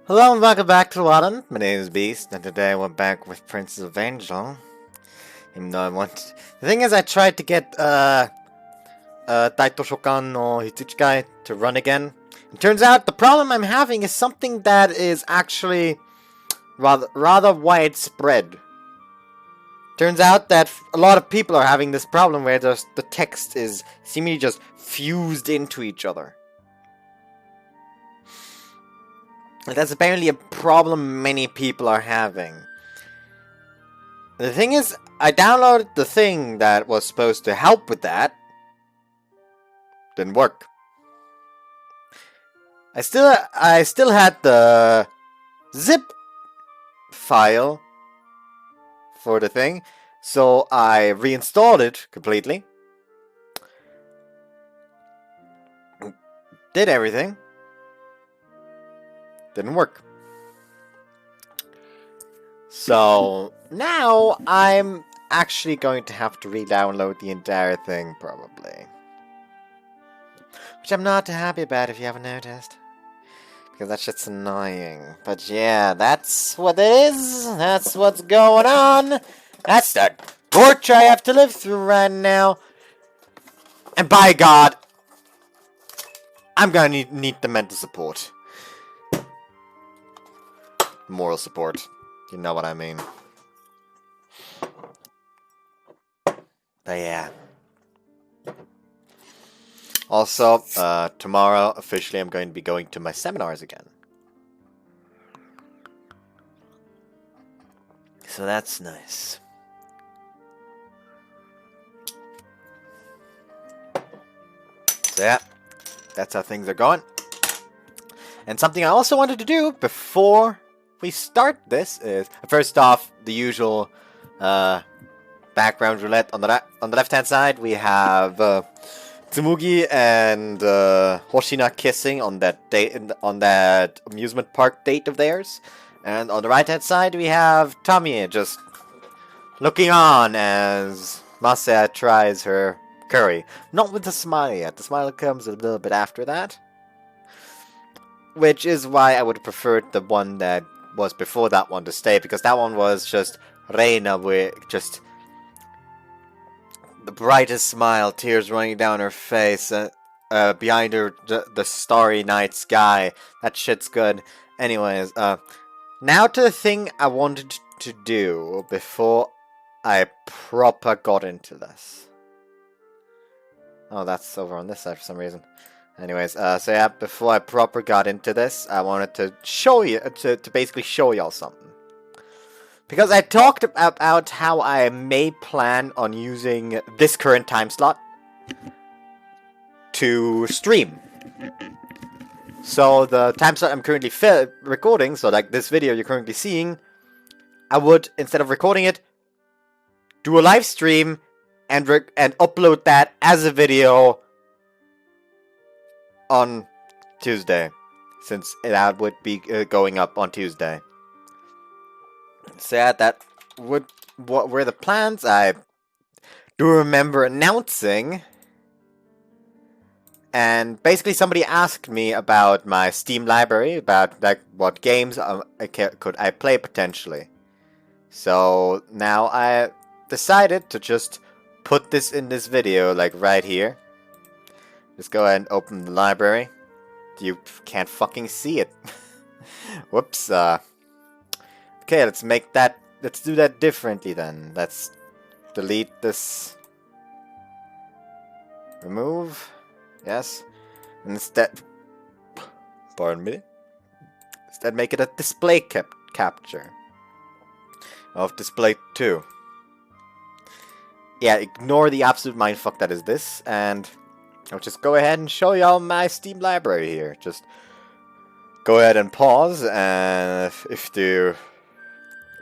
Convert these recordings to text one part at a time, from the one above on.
Hello and welcome back to London. My name is Beast, and today we're back with Princess Evangile. Even though the thing is, I tried to get Daitoshokan No Hitsujikai to run again. It turns out the problem I'm having is something that is actually rather widespread. Turns out that a lot of people are having this problem where the text is seemingly just fused into each other. That's apparently a problem many people are having. The thing is, I downloaded the thing that was supposed to help with that. Didn't work. I still had the zip file for the thing, so I reinstalled it completely. Did everything. Didn't work. So now I'm actually going to have to re-download the entire thing, probably. Which I'm not too happy about, if you haven't noticed. Because that shit's annoying. But yeah, that's what it is. That's what's going on. That's the torture I have to live through right now. And by God, I'm gonna need the mental support. Moral support. You know what I mean. But yeah. Also, tomorrow, officially, I'm going to be going to my seminars again. So that's nice. So yeah, that's how things are going. And something I also wanted to do before we start this is, first off, the usual background roulette. On the left hand side we have Tsumugi and Hoshina kissing on that date, on that amusement park date of theirs, and on the right hand side we have Tamie just looking on as Masaya tries her curry. Not with the smile yet. The smile comes a little bit after that, which is why I would have preferred the one that was before that one to stay, because that one was just Reina with just the brightest smile, tears running down her face, behind her the starry night sky. That shit's good. Anyways, now to the thing I wanted to do before I proper got into this. Oh, that's over on this side for some reason. Anyways, so yeah, before I proper got into this, I wanted to show you, to basically show y'all something. Because I talked about how I may plan on using this current time slot to stream. So the time slot I'm currently recording, so like this video you're currently seeing, I would, instead of recording it, do a live stream and upload that as a video on Tuesday, since that would be going up on Tuesday. So yeah, that what were the plans. I do remember announcing, and basically somebody asked me about my Steam library, about like what games could I play potentially. So now I decided to just put this in this video, like right here. Just go ahead and open the library. You can't fucking see it. Whoops. Okay, let's do that differently then. Let's delete this. Remove. Yes. And instead, pardon me. Instead, make it a display capture of display 2. Yeah, ignore the absolute mindfuck that is this, and I'll just go ahead and show y'all my Steam library here. Just go ahead and pause, and if you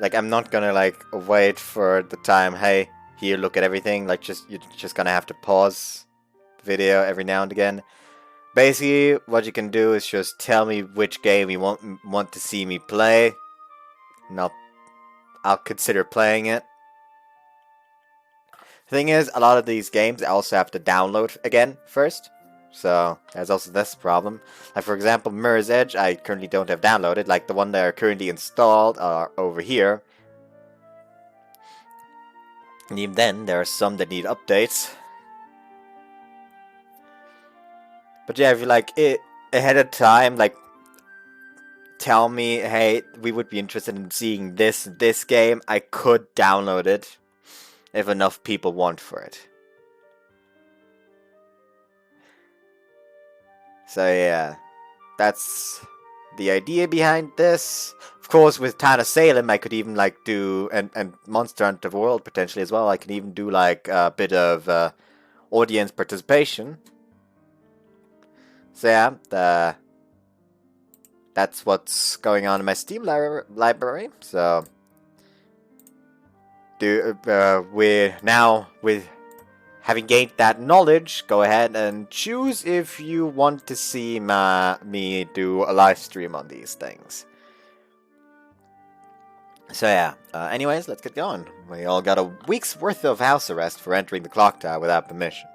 like, I'm not gonna like wait for the time. Hey, here, look at everything. Like, you're just gonna have to pause the video every now and again. Basically, what you can do is just tell me which game you want to see me play, and I'll consider playing it. Thing is, a lot of these games I also have to download again first. So there's also this problem. Like for example, Mirror's Edge, I currently don't have downloaded. Like the one that are currently installed are over here. And even then, there are some that need updates. But yeah, if you like it ahead of time, like tell me, hey, we would be interested in seeing this game, I could download it if enough people want for it. So yeah, that's the idea behind this. Of course, with Town of Salem, I could even like do and Monster Hunter World potentially as well. I can even do like a bit of audience participation. So yeah, that's what's going on in my Steam library. So we're now with having gained that knowledge, go ahead and choose if you want to see me do a live stream on these things. So yeah, anyways, let's get going. We all got a week's worth of house arrest for entering the clock tower without permission.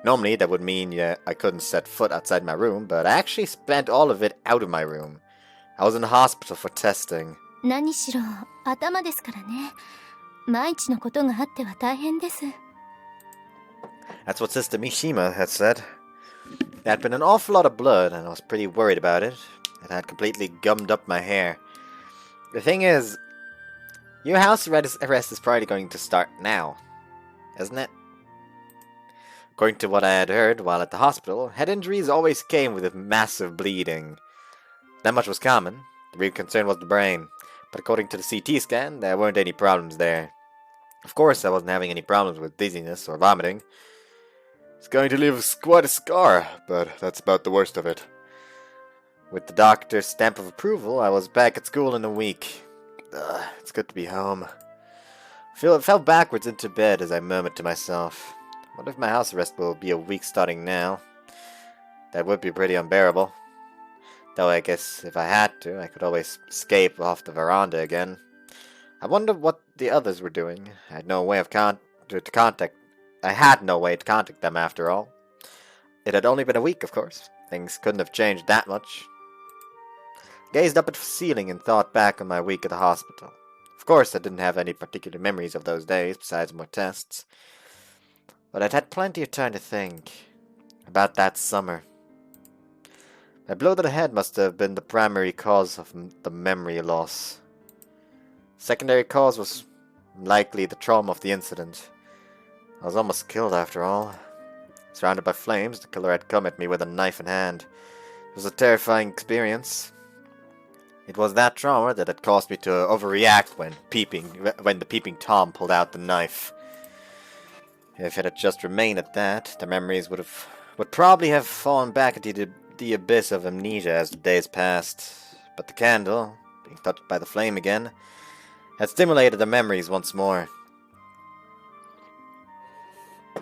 Normally, that would mean I couldn't set foot outside my room, but I actually spent all of it out of my room. I was in the hospital for testing. 何しろ頭ですからね。万一のことがあっては大変です。 That's what Sister Mishima had said. There had been an awful lot of blood, and I was pretty worried about it. It had completely gummed up my hair. The thing is, your house arrest is probably going to start now, isn't it? According to what I had heard while at the hospital, head injuries always came with a massive bleeding. That much was common. The real concern was the brain. But according to the CT scan, there weren't any problems there. Of course, I wasn't having any problems with dizziness or vomiting. It's going to leave quite a scar, but that's about the worst of it. With the doctor's stamp of approval, I was back at school in a week. It's good to be home. I fell backwards into bed as I murmured to myself. What if my house arrest will be a week starting now? That would be pretty unbearable. Though I guess if I had to, I could always escape off the veranda again. I wonder what the others were doing. I had no way of I had no way to contact them after all. It had only been a week, of course. Things couldn't have changed that much. Gazed up at the ceiling and thought back on my week at the hospital. Of course, I didn't have any particular memories of those days besides more tests. But I'd had plenty of time to think about that summer. My blow to the head must have been the primary cause of the memory loss. Secondary cause was likely the trauma of the incident. I was almost killed after all. Surrounded by flames, the killer had come at me with a knife in hand. It was a terrifying experience. It was that trauma that had caused me to overreact when the peeping Tom pulled out the knife. If it had just remained at that, the memories would probably have fallen back into the abyss of amnesia as the days passed. But the candle, being touched by the flame again, had stimulated the memories once more.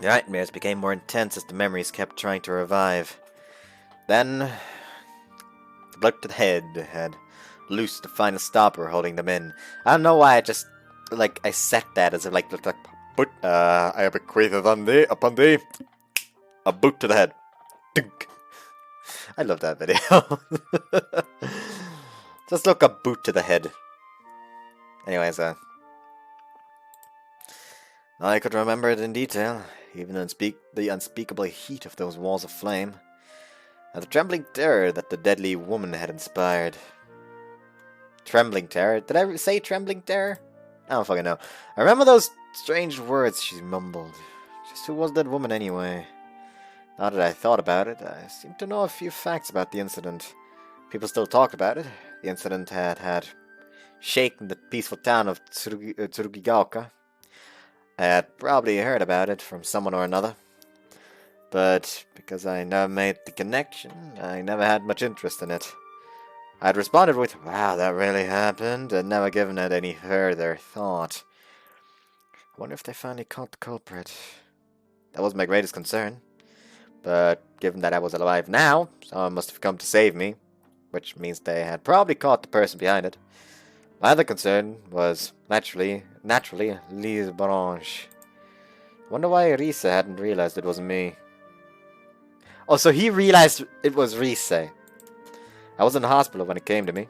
The nightmares became more intense as the memories kept trying to revive. Then, the blow to the head had loosed the final stopper holding them in. I don't know why I just, I set that as I have bequeathed upon thee a boot to the head. Dunk. I love that video. Just look a boot to the head. Anyways, I could remember it in detail, even the unspeakable heat of those walls of flame, and the trembling terror that the deadly woman had inspired. Trembling terror? Did I say trembling terror? I don't fucking know. I remember those strange words she mumbled. Just who was that woman anyway? Now that I thought about it, I seem to know a few facts about the incident. People still talk about it. The incident had shaken the peaceful town of Tsurugigaoka. I had probably heard about it from someone or another. But because I never made the connection, I never had much interest in it. I had responded with, wow, that really happened, and never given it any further thought. I wonder if they finally caught the culprit. That was my greatest concern. But given that I was alive now, someone must have come to save me, which means they had probably caught the person behind it. My other concern was, naturally, Lise Branche. I wonder why Risa hadn't realized it wasn't me. Oh, so he realized it was Rise. I was in the hospital when it came to me.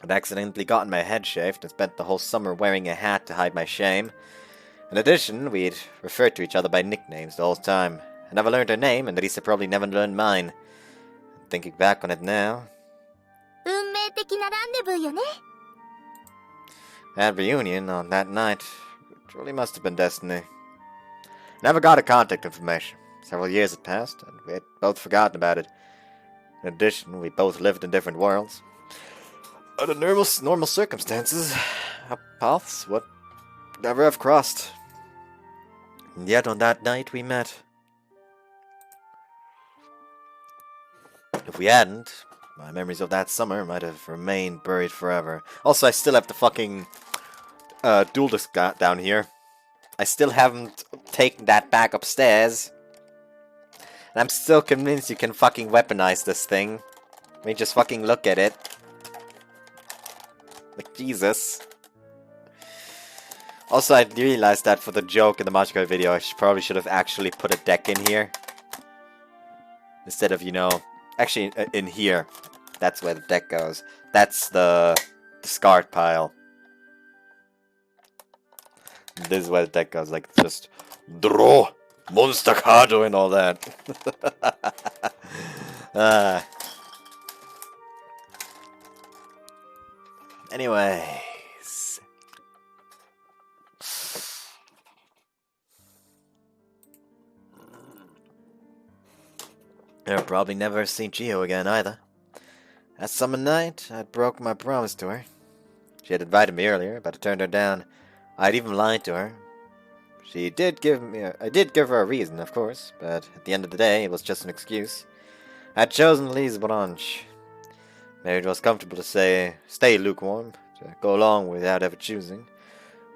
I'd accidentally gotten my head shaved and spent the whole summer wearing a hat to hide my shame. In addition, we'd referred to each other by nicknames the whole time. I never learned her name, and Risa probably never learned mine. Thinking back on it now... 運命的なランデブーよね。 That reunion on that night, it really must have been destiny. Never got her contact information. Several years had passed, and we had both forgotten about it. In addition, we both lived in different worlds. Under normal circumstances, our paths would never have crossed. And yet on that night we met. If we hadn't, my memories of that summer might have remained buried forever. Also, I still have the fucking dual disc down here. I still haven't taken that back upstairs. And I'm still convinced you can fucking weaponize this thing. I mean, just fucking look at it. Like, Jesus. Also, I realized that for the joke in the Machiko video, I probably should have actually put a deck in here. Instead of, you know... Actually, in here. That's where the deck goes. That's the discard pile. This is where the deck goes. Like, just... Draw! Monster card and all that. Anyways. I'll probably never see Chio again either. That summer night, I'd broken my promise to her. She had invited me earlier, but I turned her down. I'd even lied to her. I did give her a reason, of course, but at the end of the day, it was just an excuse. I'd chosen Lise Branch. Maybe it was comfortable to stay lukewarm, to go along without ever choosing.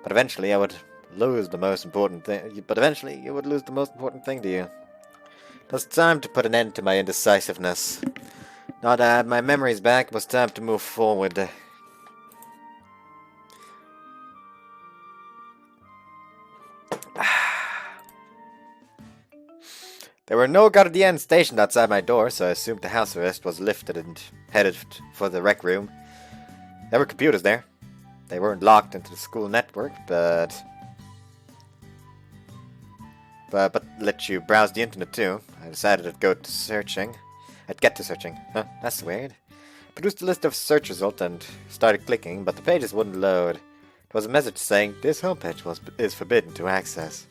But eventually, I would lose the most important thing. But eventually, you would lose the most important thing to you. It was time to put an end to my indecisiveness. Now that I had my memories back, it was time to move forward. There were no guardians stationed outside my door, so I assumed the house arrest was lifted and headed for the rec room. There were computers there. They weren't locked into the school network, but let you browse the internet too. I decided I'd get to searching. Huh, that's weird. Produced a list of search results and started clicking, but the pages wouldn't load. It was a message saying, this homepage is forbidden to access.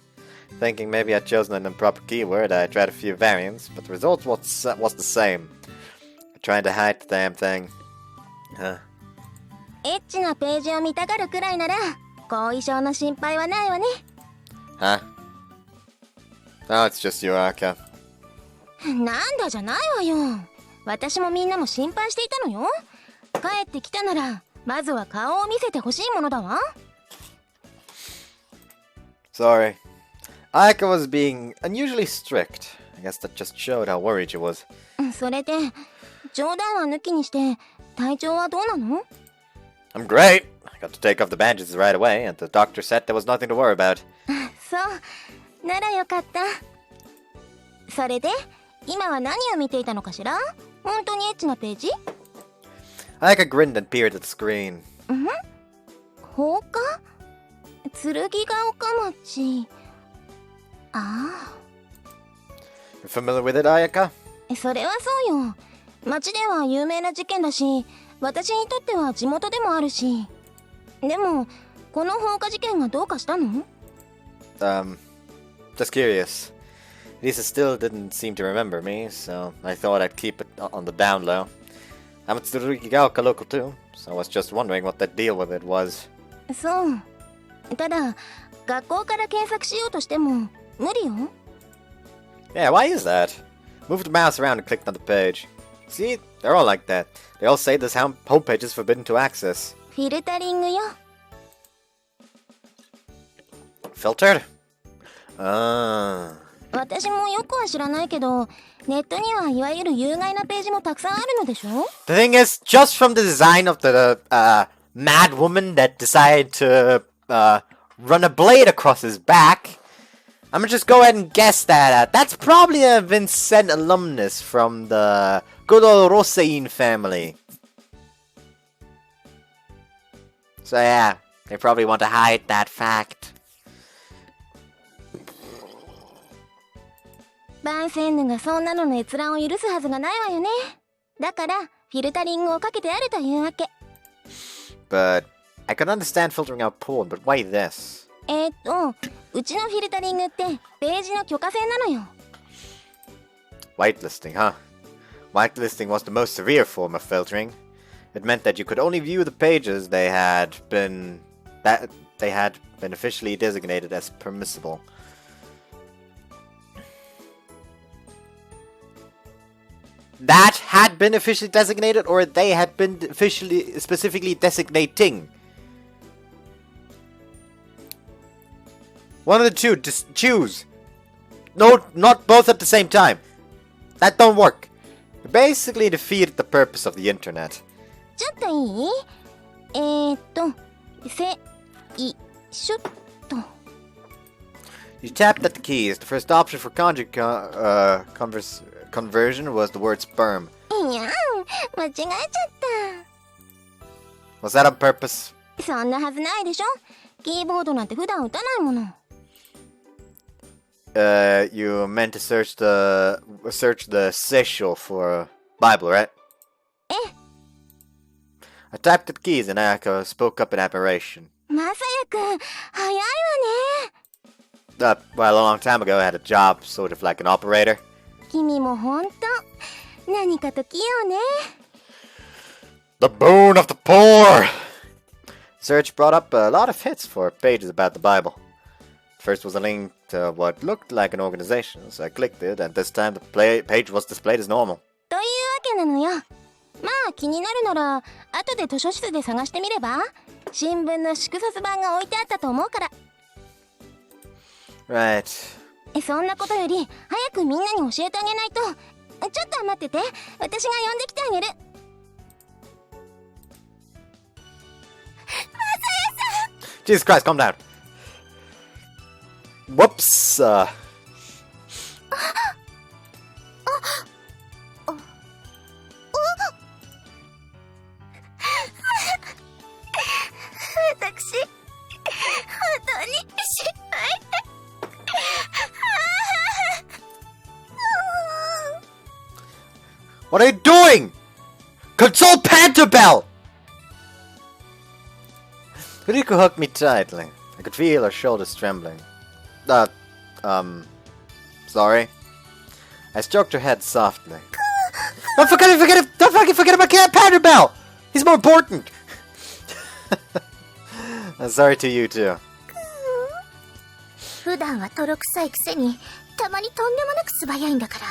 Thinking maybe I'd chosen an improper keyword, I tried a few variants, but the result was the same. I tried to hide the damn thing. Huh. エッチなページを見たがるくらいなら後遺症の心配はないわね。 Huh? Oh, it's just you, Aka. なんだじゃないわよ。私もみんなも心配していたのよ。帰ってきたならまずは顔を見せてほしいものだわ。 Sorry. Ayaka was being unusually strict. I guess that just showed how worried she was. それで冗談は抜きにして体調はどうなの？ I'm great. I got to take off the bandages right away, and the doctor said there was nothing to worry about. そうならよかった。それで今は何を見ていたのかしら？本当にエッチなページ？ Ayaka grinned and peered at the screen. 放火？剣ヶ丘町。ああ。You familiar with it, Ayaka? それはそうよ。町では有名な事件だし、私にとっては地元でもあるし。でも、この放火事件がどうかしたの？ Just curious. Lisa still didn't seem to remember me, so I thought I'd keep it on the down low. I'm at Tsurugigaoka local too, so I was just wondering what the deal with it was. そう。ただ、学校から検索しようとしても無理よ。Yeah, why is that? Moved the mouse around and clicked on the page. See, they're all like that. They all say this homepage is forbidden to access. フィルタリングよ。Filtered? Ah. 私もよくは知らないけど、ネットにはいわゆる有害なページもたくさんあるのでしょ？ The thing is, just from the design of the mad woman that decided to run a blade across his back, I'm gonna just go ahead and guess that. That's probably a Vincent alumnus from the good old Rosain family. So yeah, they probably want to hide that fact. バンセンヌがそんなのの閲覧を許すはずがないわよね。だからフィルタリングをかけてあるというわけ。But I can understand filtering out porn, but why this? うちのフィルタリングってページの許可制なのよ。Whitelisting, huh? Whitelisting was the most severe form of filtering. It meant that you could only view the pages they had been officially designated as permissible. That had been officially designated, or they had been specifically designating. One of the two, just choose. No, not both at the same time. That don't work. You basically defeated the purpose of the internet. ちょっといい？しょっと。You tapped at the keys. The first option for conjugate conversion was the word sperm. いやん、間違えちゃった。 Was that on purpose? そんなはずないでしょ。キーボードなんて普段打たないもの。You meant to search the Seychelles for Bible, right? え。I tapped the keys and Ayako spoke up in admiration. まさやくん、早いわね。Well, a long time ago, I had a job, sort of like an operator. 君もほんと、何かと器用ね。The boon of the poor! Search brought up a lot of hits for pages about the Bible. First was a link to what looked like an organization, so I clicked it, and this time the page was displayed as normal. というわけなのよ。まあ気になるなら、後で図書室で探してみれば？新聞の祝冊版が置いてあったと思うから。Right. そんなことより、早くみんなに教えてあげないと。ちょっと待ってて、私が呼んできてあげる。Jesus Christ, calm down. Whoops. 私、本当に失敗。What are you doing? Console Pantabell! Riko hugged me tightly. I could feel her shoulders trembling. Sorry. I stroked her head softly. Don't forget about Pantabell! He's more important! I'm sorry to you too. 普段は泥臭いくせに、たまにとんでもなく素早いんだから。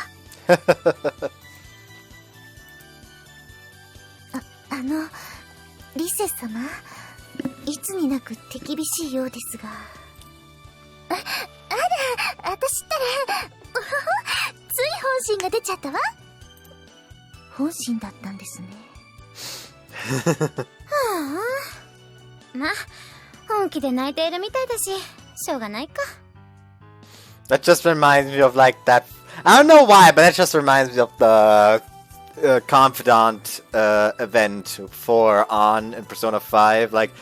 リセ様、いつになく手厳しいようですが。あら、私ったら、つい本心が出ちゃったわ。本心だったんですね。はあ、ま、本気で泣いているみたいだし、しょうがないか。That just reminds me of like that. I don't know why, but that just reminds me of the confidant event 4 on in Persona 5. Like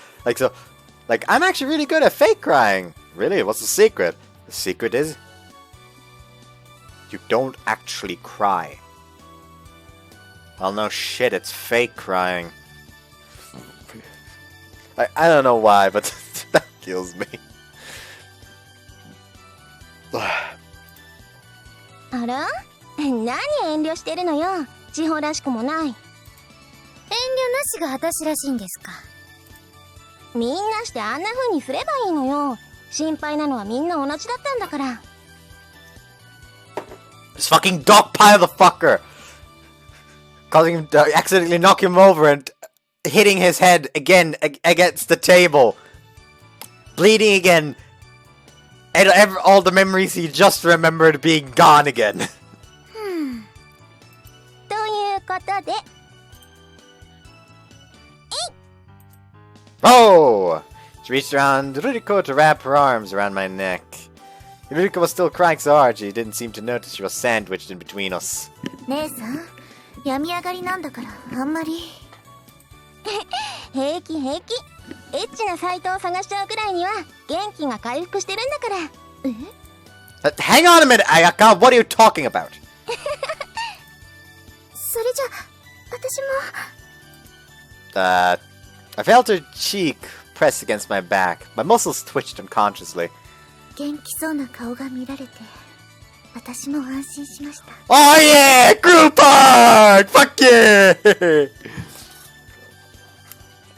I'm actually really good at fake crying. Really, what's the secret? The secret is you don't actually cry. Well, no shit, it's fake crying. I don't know why, but that kills me. あら？何遠慮してるのよ。地方らしくもない。遠慮なしが私らしいんですか。みんなしてあんな風にすればいいのよ。心配なのはみんな同じだったんだから。This fucking dogpile the fucker! Causing him to accidentally knock him over and hitting his head again against the table. Bleeding again. And all the memories he just remembered being gone again. ということで。Oh! She reached around Ruriko to wrap her arms around my neck. Yurika was still crying so hard she didn't seem to notice she was sandwiched in between us. 姉さん、病み上がりなんだからあんまり。平気平気。エッチなサイトを探しちゃうくらいには元気が回復してるんだから。Hang on a minute, Ayaka! What are you talking about? それじゃ、私も。I felt her cheek press against my back. My muscles twitched unconsciously. 元気そうな顔が見られて、私も安心しました。Oh yeah! Group hug! Fuck yeah!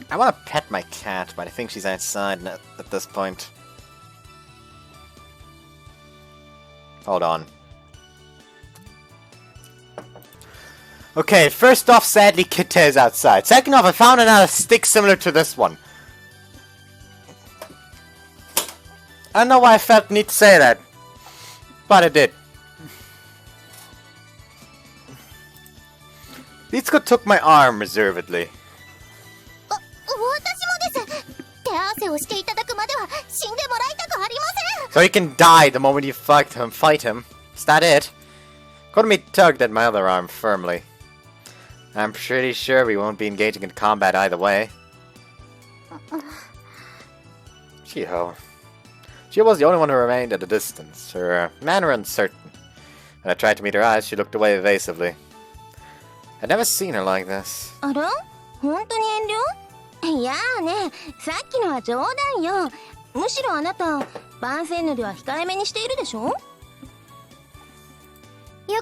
I want to pet my cat, but I think she's outside at this point. Hold on. Okay, first off, sadly, Kite is outside. Second off, I found another stick similar to this one. I don't know why I felt the need to say that, but I did. Ritsuko took my arm reservedly. 私もです。手合わせをしていただくまでは死んでもらいたくありません。 So he can die the moment you fight him. Is that it? Kotomi tugged at my other arm firmly. I'm pretty sure we won't be engaging in combat either way. Shiho. She was the only one who remained at a distance, her manner uncertain. When I tried to meet her eyes, she looked away evasively. I'd never seen her like this. あら？本当に遠慮？いやーね、さっきのは冗談よ。むしろあなた、番宣塗りは控えめにしているでしょ？よ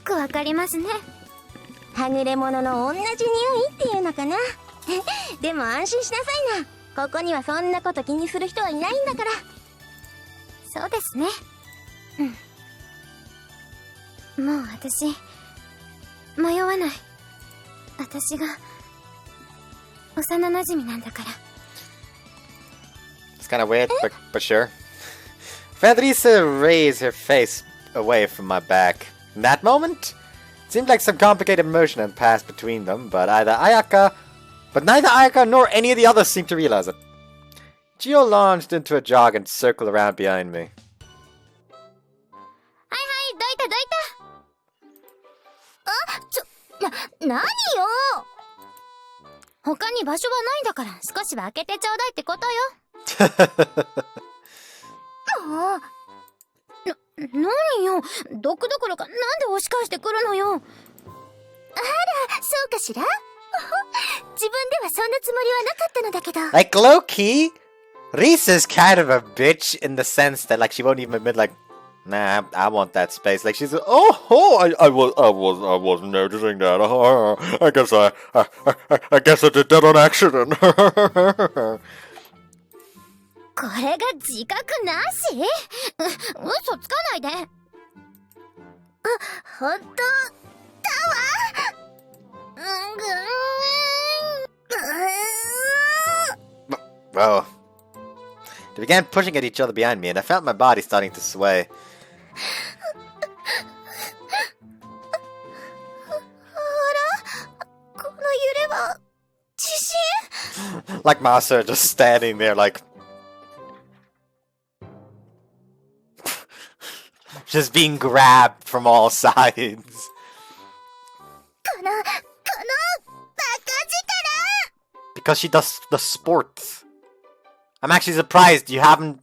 くわかりますね。はぐれ者の同じ匂いっていうのかな。でも安心しなさいな。ここにはそんなこと気にする人はいないんだから。そうですね。もう私、迷わない。私が幼馴染なんだから。It's kind of weird, but sure. Federica raised her face away from my back. In that moment, it seemed like some complicated emotion had passed between them, but neither Ayaka nor any of the others seemed to realize it. Gio launched into a jog and circled around behind me. はいはい、どいたどいた。何よ。他に場所はないんだから少しは開けてちょうだいってことよ。もう。何よ。毒どころかなんで押し返してくるのよ。あら、そうかしら。自分ではそんなつもりはなかったのだけど。Like, low-key, Risa's kind of a bitch in the sense that, like, she won't even admit, like, nah, I want that space. Like, she's, I wasn't noticing that. I guess I did that on accident. これが自覚なし？嘘つかないで。本当だわ。Well, they began pushing at each other behind me, and I felt my body starting to sway. この揺れは地震？ Like Master just standing there, like just being grabbed from all sides. このバカ力。 Because she does the sports. I'm actually surprised you haven't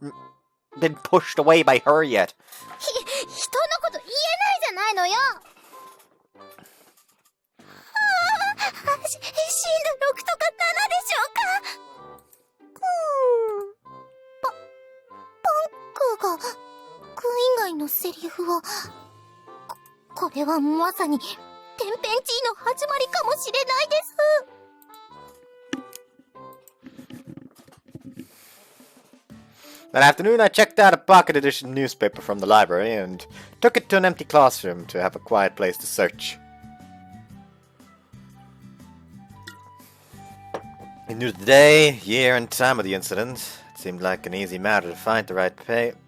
been pushed away by her yet. 人のこと言えないじゃないのよ。震度6とか7でしょうか。パンクが君以外のセリフを。これはまさに天変地異の始まりかもしれないです。That afternoon, I checked out a pocket edition newspaper from the library and took it to an empty classroom to have a quiet place to search. I knew the day, year, and time of the incident. It seemed like an easy matter to find the right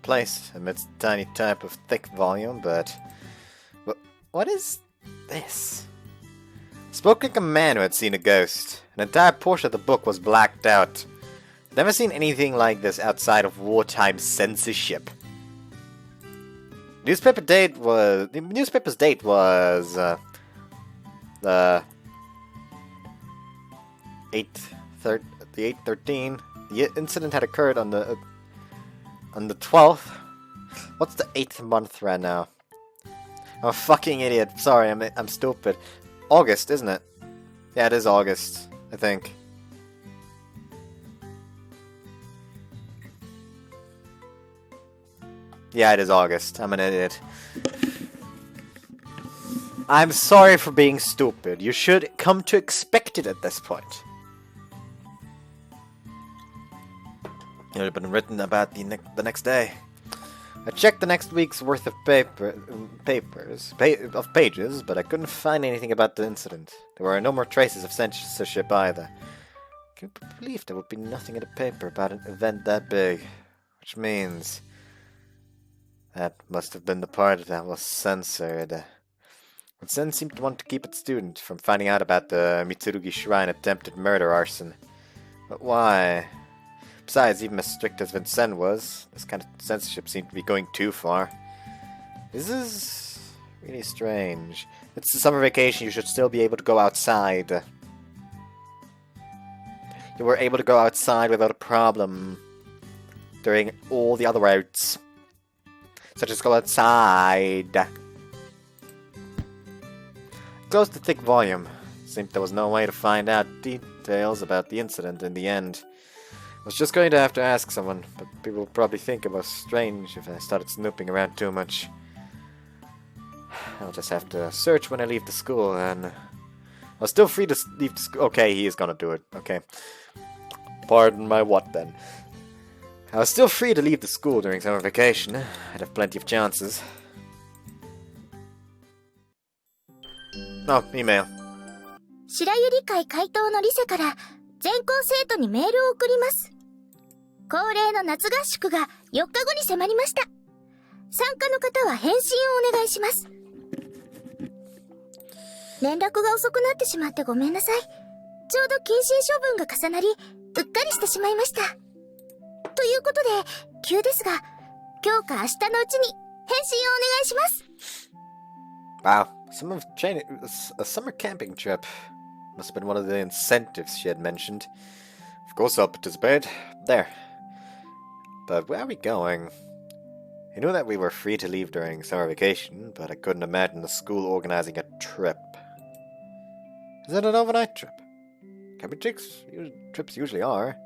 place amidst a tiny type of thick volume, but what is this? Spoke like a man who had seen a ghost. An entire portion of the book was blacked out. Never seen anything like this outside of wartime censorship. Newspaper's date was the 8/13. The incident had occurred on the 12th. What's the 8th month right now? I'm a fucking idiot. Sorry, I'm stupid. August, isn't it? Yeah, it is August, I think. Yeah, it is August. I'm an idiot. I'm sorry for being stupid. You should come to expect it at this point. It would have been written about the next day. I checked the next week's worth of pages, but I couldn't find anything about the incident. There were no more traces of censorship either. Can you believe there would be nothing in the paper about an event that big? Which means that must have been the part that was censored. But Zen seemed to want to keep its student from finding out about the Mitsurugi Shrine attempted murder arson. But why? Besides, even as strict as Vincent was, this kind of censorship seemed to be going too far. This is really strange. It's the summer vacation, you should still be able to go outside. You were able to go outside without a problem during all the other routes. So just go outside. Closed the thick volume. Seemed there was no way to find out details about the incident in the end. I was just going to have to ask someone, but people would probably think it was strange if I started snooping around too much. I'll just have to search when I leave the school, and I was still free to leave the school. Okay, he is gonna do it. Okay. Pardon my what then? I was still free to leave the school during summer vacation. I'd have plenty of chances. Oh, email. 白百合会会頭のリセから全校生徒にメールを送ります。恒例の夏合宿が4日後に迫りました。参加の方は返信をお願いします。連絡が遅くなってしまってごめんなさい。ちょうど謹慎処分が重なり、うっかりしてしまいました。ということで、急ですが、今日か明日のうちに返信をお願いします。Wow, a summer camping trip. Must have been one of the incentives she had mentioned. Of course I'll participate. There. But where are we going? I knew that we were free to leave during summer vacation, but I couldn't imagine the school organizing a trip. Is it an overnight trip? Camping trips usually are.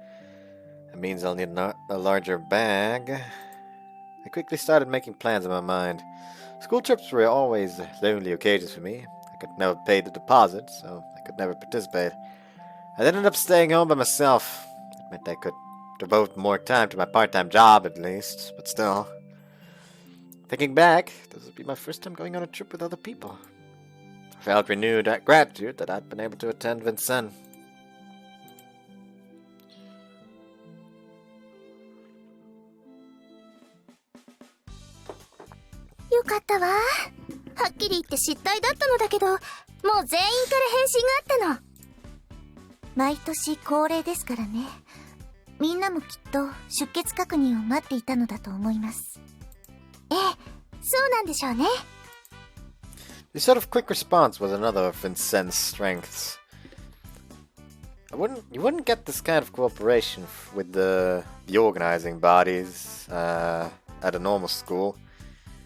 That means I'll need a larger bag. I quickly started making plans in my mind. School trips were always lonely occasions for me. I could never pay the deposit, so I could never participate. I ended up staying home by myself. It meant I could devote more time to my part-time job at least, but still. Thinking back, this would be my first time going on a trip with other people. I felt renewed gratitude that I'd been able to attend Vincent. よかったわ。はっきり言って失態だったのだけど、もう全員から返信があったの。毎年恒例ですからね。みんなもきっと出欠確認を待っていたのだと思います。ええ、そうなんでしょうね。The sort of quick response was another of Vincent's strengths. You wouldn't get this kind of cooperation with the organizing bodies at a normal school.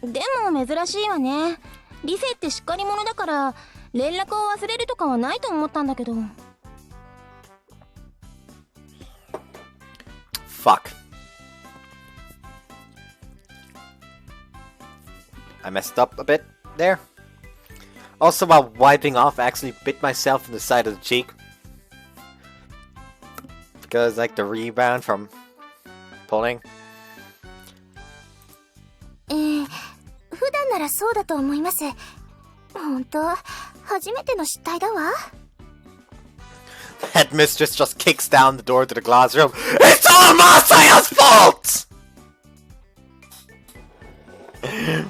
でも珍しいわね。リセってしっかり者だから連絡を忘れるとかはないと思ったんだけど。Fuck. I messed up a bit there. Also, while wiping off, I actually bit myself in the side of the cheek. Because, like, the rebound from pulling. 普段ならそうだと思います。本当、初めての失態だわ。Headmistress just kicks down the door to the classroom. It's all Masaya's fault!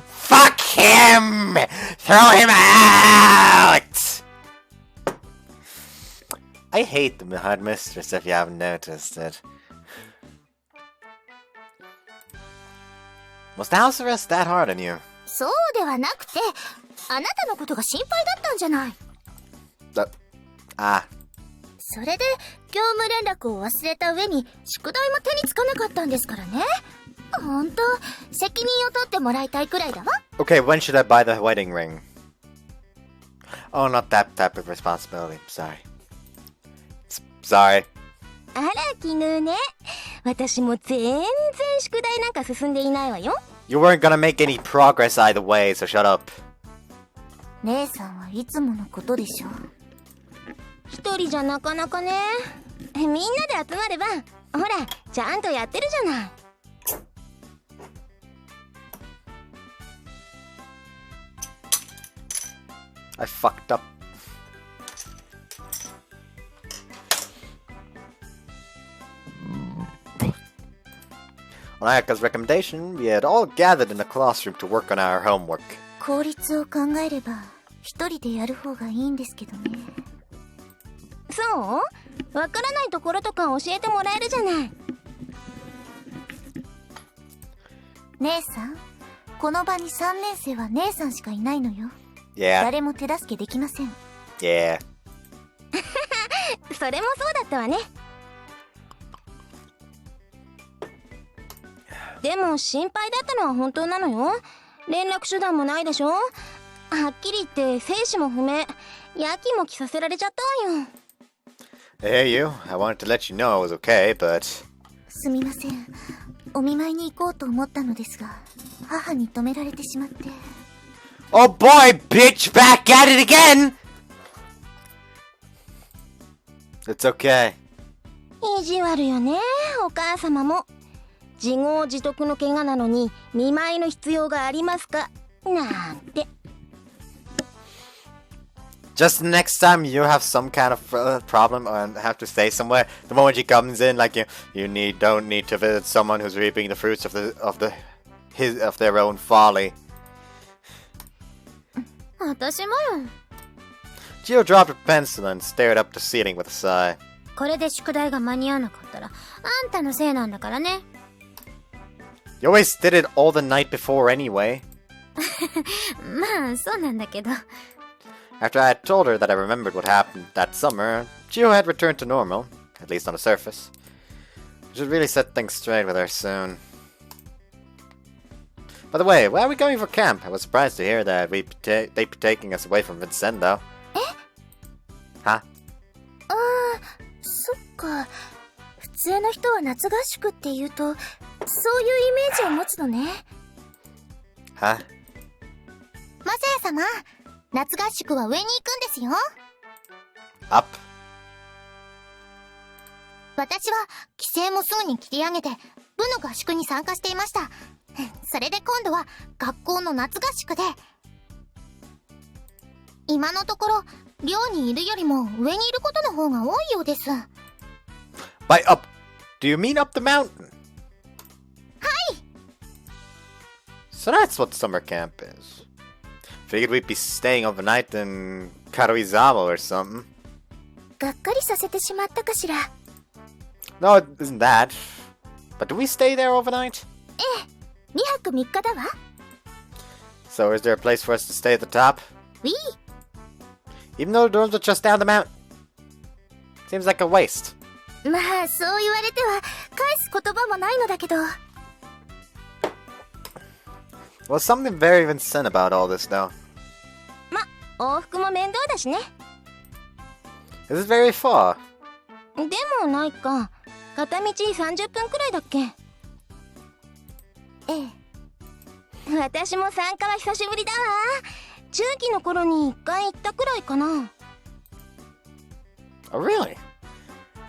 Fuck him! Throw him out! I hate the headmistress if you haven't noticed it. Was the house arrest that hard on you? そうではなくて、あなたのことが心配だったんじゃない。それで業務連絡を忘れた上に宿題も手につかなかったんですからね。ほんと責任を取ってもらいたいくらいだわ。 Okay, when should I buy the wedding ring? Oh, not that type of responsibility. Sorry. あら絹ね、私も全然宿題なんか進んでいないわよ。 You weren't gonna make any progress either way, so shut up. 姉さんはいつものことでしょ。一人じゃなかなかね。みんなで集まればほらちゃんとやってるじゃない。I fucked up. On Ayaka's recommendation, we had all gathered in the classroom to work on our homework. 効率を考えれば一人でやる方がいいんですけどね。そうわからないところとか教えてもらえるじゃない。姉さん、この場に3年生は姉さんしかいないのよ。Yeah. 誰も手助けできません。Yeah. それもそうだったわね。でも心配だったのは本当なのよ。連絡手段もないでしょ。はっきり言って生死も不明、やきもきさせられちゃったわよ。Hey you, I wanted to let you know it was okay, but... すみません。お見舞いに行こうと思ったのですが、母に止められてしまって。Oh boy, bitch, back at it again! It's okay. 意地悪よね、お母様も。自業自得の怪我なのに見舞いの必要がありますかなんて。Just next time you have some kind of problem and have to stay somewhere, the moment she comes in, like you don't need to visit someone who's reaping the fruits of their own folly. 私もよ。 Gio dropped her pencil and stared up the ceiling with a sigh. これで宿題が間に合わなかったらあんたのせいなんだからね。You always did it all the night before anyway. まあそうなんだけど。 After I had told her that I remembered what happened that summer, Gio had returned to normal, at least on the surface. I should really set things straight with her soon. By the way, where are we going for camp? I was surprised to hear that they'd be taking us away from Vincenzo. は？そっか。普通の人は夏合宿って言うと、そういうイメージを持つのね。は？マサヤ様、夏合宿は上に行くんですよ。Up? 私は規制もすぐに切り上げて部の合宿に参加していました。それで今度は学校の夏合宿で、今のところ寮にいるよりも上にいることの方が多いようです。 By up, do you mean up the mountain? はい。 So that's what summer camp is. Figured we'd be staying overnight in Karuizawa or something. がっかりさせてしまったかしら。 No, it isn't that. But do we stay there overnight? 2泊3日だわ。 So is there a place for us to stay at the top? ウィー。 Even though the dorms are just down the mountain? Seems like a waste. まあそう言われては返す言葉もないのだけど。 Well, something very Vincent about all this, though. ま、往復も面倒だしね。 Is it very far? でもないか。片道30分くらいだっけ。ええ。私も参加は久しぶりだわ。中期の頃に1回行ったくらいかな。 Oh, really?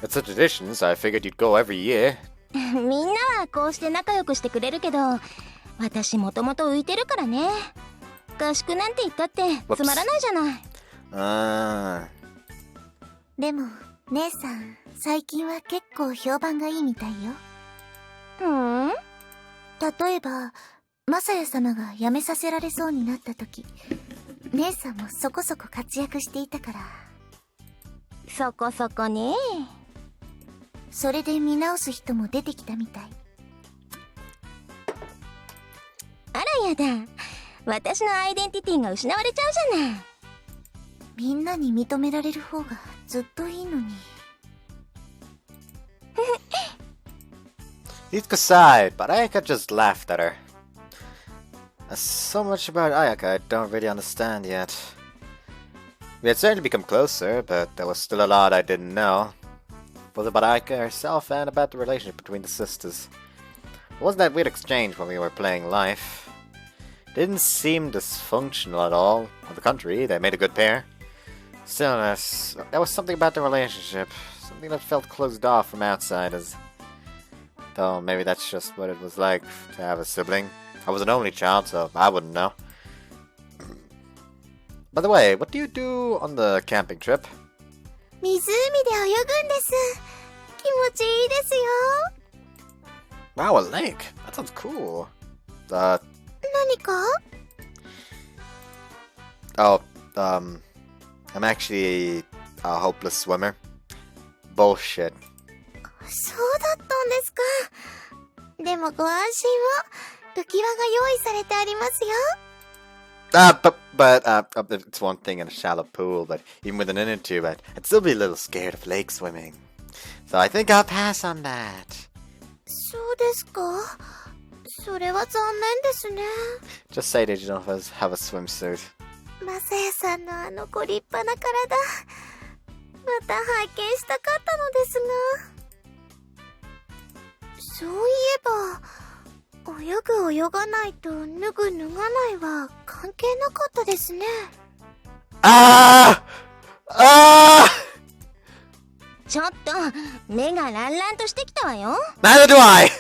It's a tradition, so I figured you'd go every year. みんなはこうして仲良くしてくれるけど、私もともと浮いてるからね。合宿なんて言ったってつまらないじゃない。でも姉さん最近は結構評判がいいみたいよ。例えばマサヤ様が辞めさせられそうになった時、姉さんもそこそこ活躍していたから。そこそこね。それで見直す人も出てきたみたい。あらやだ。私のアイデンティティが失われちゃうじゃない。みんなに認められる方がずっといいのに。Yuka sighed, but Ayaka just laughed at her. So much about Ayaka I don't really understand yet. We had certainly become closer, but there was still a lot I didn't know. Both about Ayaka herself and about the relationship between the sisters. It wasn't that weird exchange when we were playing Life. It didn't seem dysfunctional at all. On the contrary, they made a good pair. Still, there was something about the relationship. Something that felt closed off from outsiders. Though maybe that's just what it was like to have a sibling. I was an only child, so I wouldn't know. By the way, what do you do on the camping trip? 湖で泳ぐんです。気持ちいいですよ。Wow, a lake. That sounds cool. 何か？ Oh, I'm actually a hopeless swimmer. Bullshit. そうだったんですか。でもご安心を。浮き輪が用意されてありますよ。But it's one thing in a shallow pool, but even with an inner tube, I'd still be a little scared of lake swimming. So I think I'll pass on that. そうですか。それは残念ですね。 Just say that you don't have a swimsuit. マサヤさんのあのご立派な体、また拝見したかったのですが。そういえば、泳ぐ泳がないと脱ぐ脱がないは関係なかったですね。ちょっと目がランランとしてきたわよ。 Neither do I!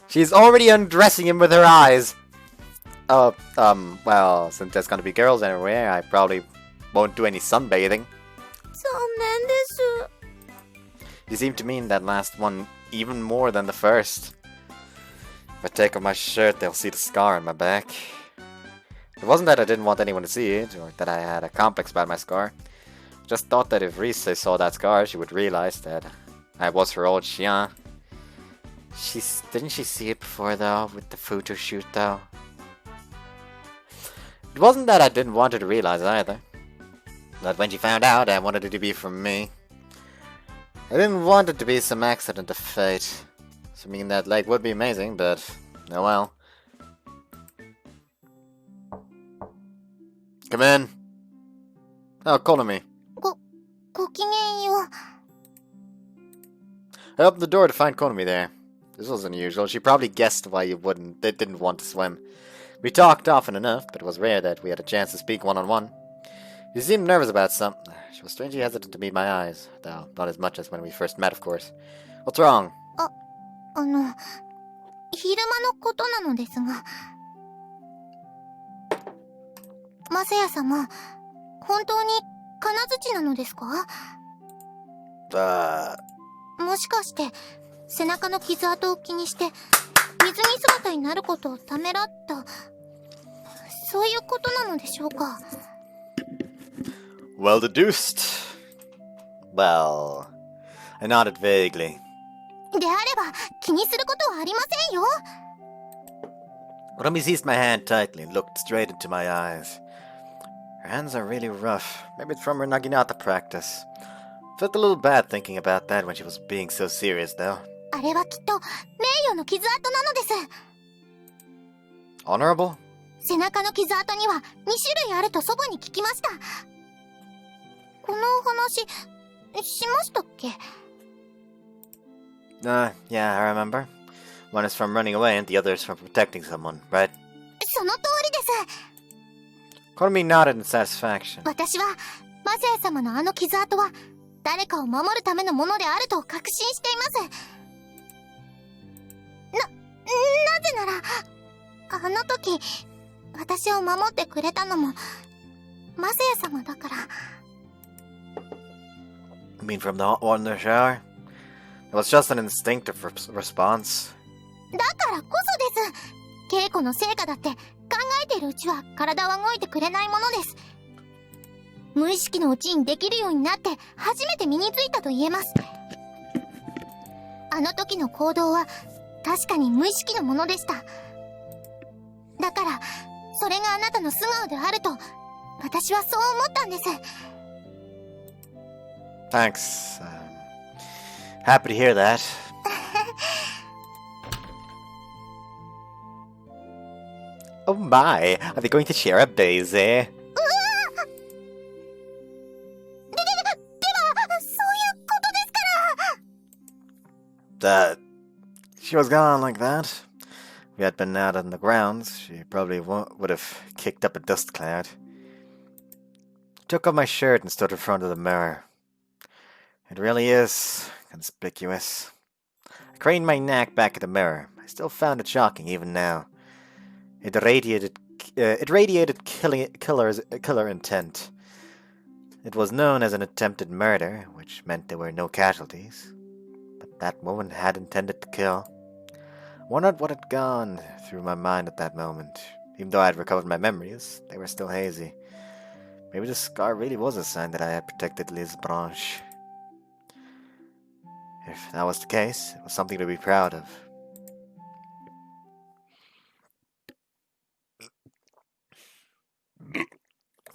She's already undressing him with her eyes. Well, since there's gonna be girls everywhere, I probably won't do any sunbathing. 残念です。 You seem to mean that last one even more than the first. If I take off my shirt, they'll see the scar on my back. It wasn't that I didn't want anyone to see it, or that I had a complex about my scar. Just thought that if Rise saw that scar, she would realize that I was her old chien. Didn't she see it before, though, with the photo shoot, though? It wasn't that I didn't want her to realize it either. But when she found out, I wanted it to be from me. I didn't want it to be some accident of fate. Swimming in that lake would be amazing, but oh well. Come in. Oh, call me. ごきげんよう。 I opened the door to find Konami there. This was unusual. She probably guessed why you didn't want to swim. We talked often enough, but it was rare that we had a chance to speak one-on-one. She seemed nervous about something. She was strangely hesitant to meet my eyes, though not as much as when we first met, of course. What's wrong? 昼間のことなのですが。マサヤ様、本当に金槌なのですか？もしかして、背中の傷跡を気にして、水着姿になることをためらった、そういうことなのでしょうか？ Well deduced. Well, I nodded vaguely. であれば、気にすることはありませんよ。Konami seized my hand tightly and looked straight into my eyes. Her hands are really rough. Maybe it's from her Naginata practice. Felt a little bad thinking about that when she was being so serious, though. あれはきっと、名誉の傷跡なのです。Honorable? 背中の傷跡には2種類あると祖母に聞きました。このお話、しましたっけ？ Yeah, I remember. One is from running away and the other is from protecting someone, right? その通りです。 Konami nodded in satisfaction. 私は、マサヤ様のあの傷跡は、誰かを守るためのものであると確信しています。なぜなら、あの時、私を守ってくれたのも、マサヤ様だから。You mean from the hot water in the shower? It was just an instinctive response. だからこそです。稽古の成果だって、考えているうちは体は動いてくれないものです。無意識のうちにできるようになって、初めて身についたと言えます。あの時の行動は、確かに無意識のものでした。だっから、それがあなたの素顔であると、私はそう思ったんです。Thanks. Happy to hear that. Oh my, are they going to share a daisy? そういうことですから。 She was gone like that. If we had been out on the grounds, she probably would have kicked up a dust cloud. I took off my shirt and stood in front of the mirror. It really is conspicuous. I craned my neck back at the mirror. I still found it shocking even now. It radiated killer intent. It was known as an attempted murder, which meant there were no casualties. But that woman had intended to kill. I wondered what had gone through my mind at that moment. Even though I had recovered my memories, they were still hazy. Maybe the scar really was a sign that I had protected Liz Branche. If that was the case, it was something to be proud of.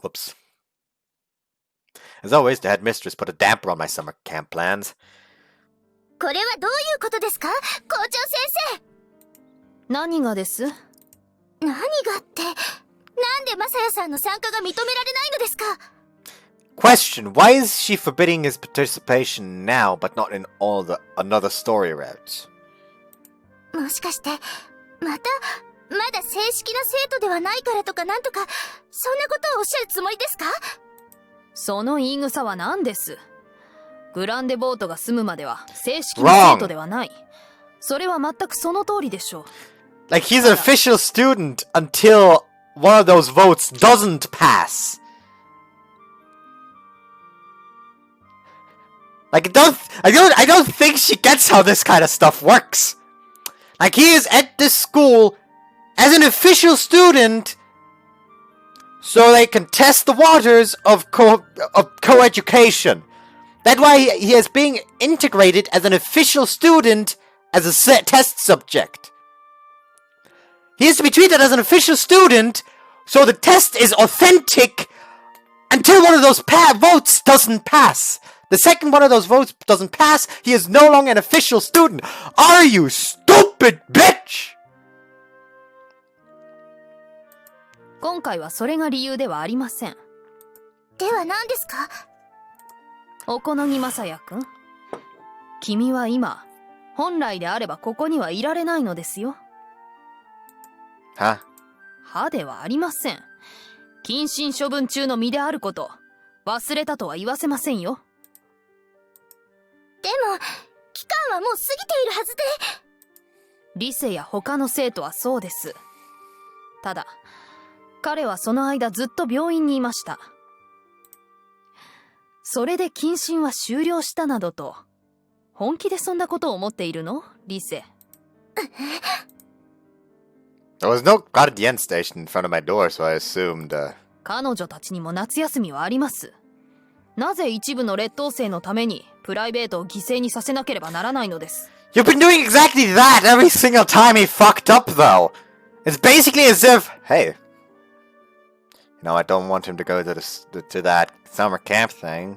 Whoops. As always, the headmistress put a damper on my summer camp plans. これはどういうことですか、校長先生。何がです？何がって、なんでマサヤさんの参加が認められないのですか？ Question: Why is she forbidding his participation now, but not in all the another story routes? もしかして、まだ正式な生徒ではないからとかなんとか、そんなことをおっしゃるつもりですか？その言い草は何です？グランデボートが済むまでは正式な生徒ではない。それは全くその通りでしょう。Like he's an official student until one of those votes doesn't pass. Like I don't think she gets how this kind of stuff works. Like he is at this school as an official student, so they can test the waters of co-education. That's why he is being integrated as an official student as a test subject. He is to be treated as an official student, so the test is authentic until one of those votes doesn't pass. The second one of those votes doesn't pass, he is no longer an official student. Are you stupid bitch? 今回はそれが理由ではありません。では何ですか？おこのぎまさやくん、君は今、本来であればここにはいられないのですよ。は？はではありません。謹慎処分中の身であること、忘れたとは言わせませんよ。でも、期間はもう過ぎているはずで。リセや他の生徒はそうです。ただ、彼はその間ずっと病院にいました。それで謹慎は終了したなどと、本気でそんなことを思っているの？リセ。There was no guardian station in front of my door, so I assumed, 彼女たちにも夏休みはあります。なぜ一部の劣等生のためにプライベートを犠牲にさせなければならないのです。You've been doing exactly that every single time he fucked up, though. It's basically as if, hey, I don't want him to go to that summer camp thing.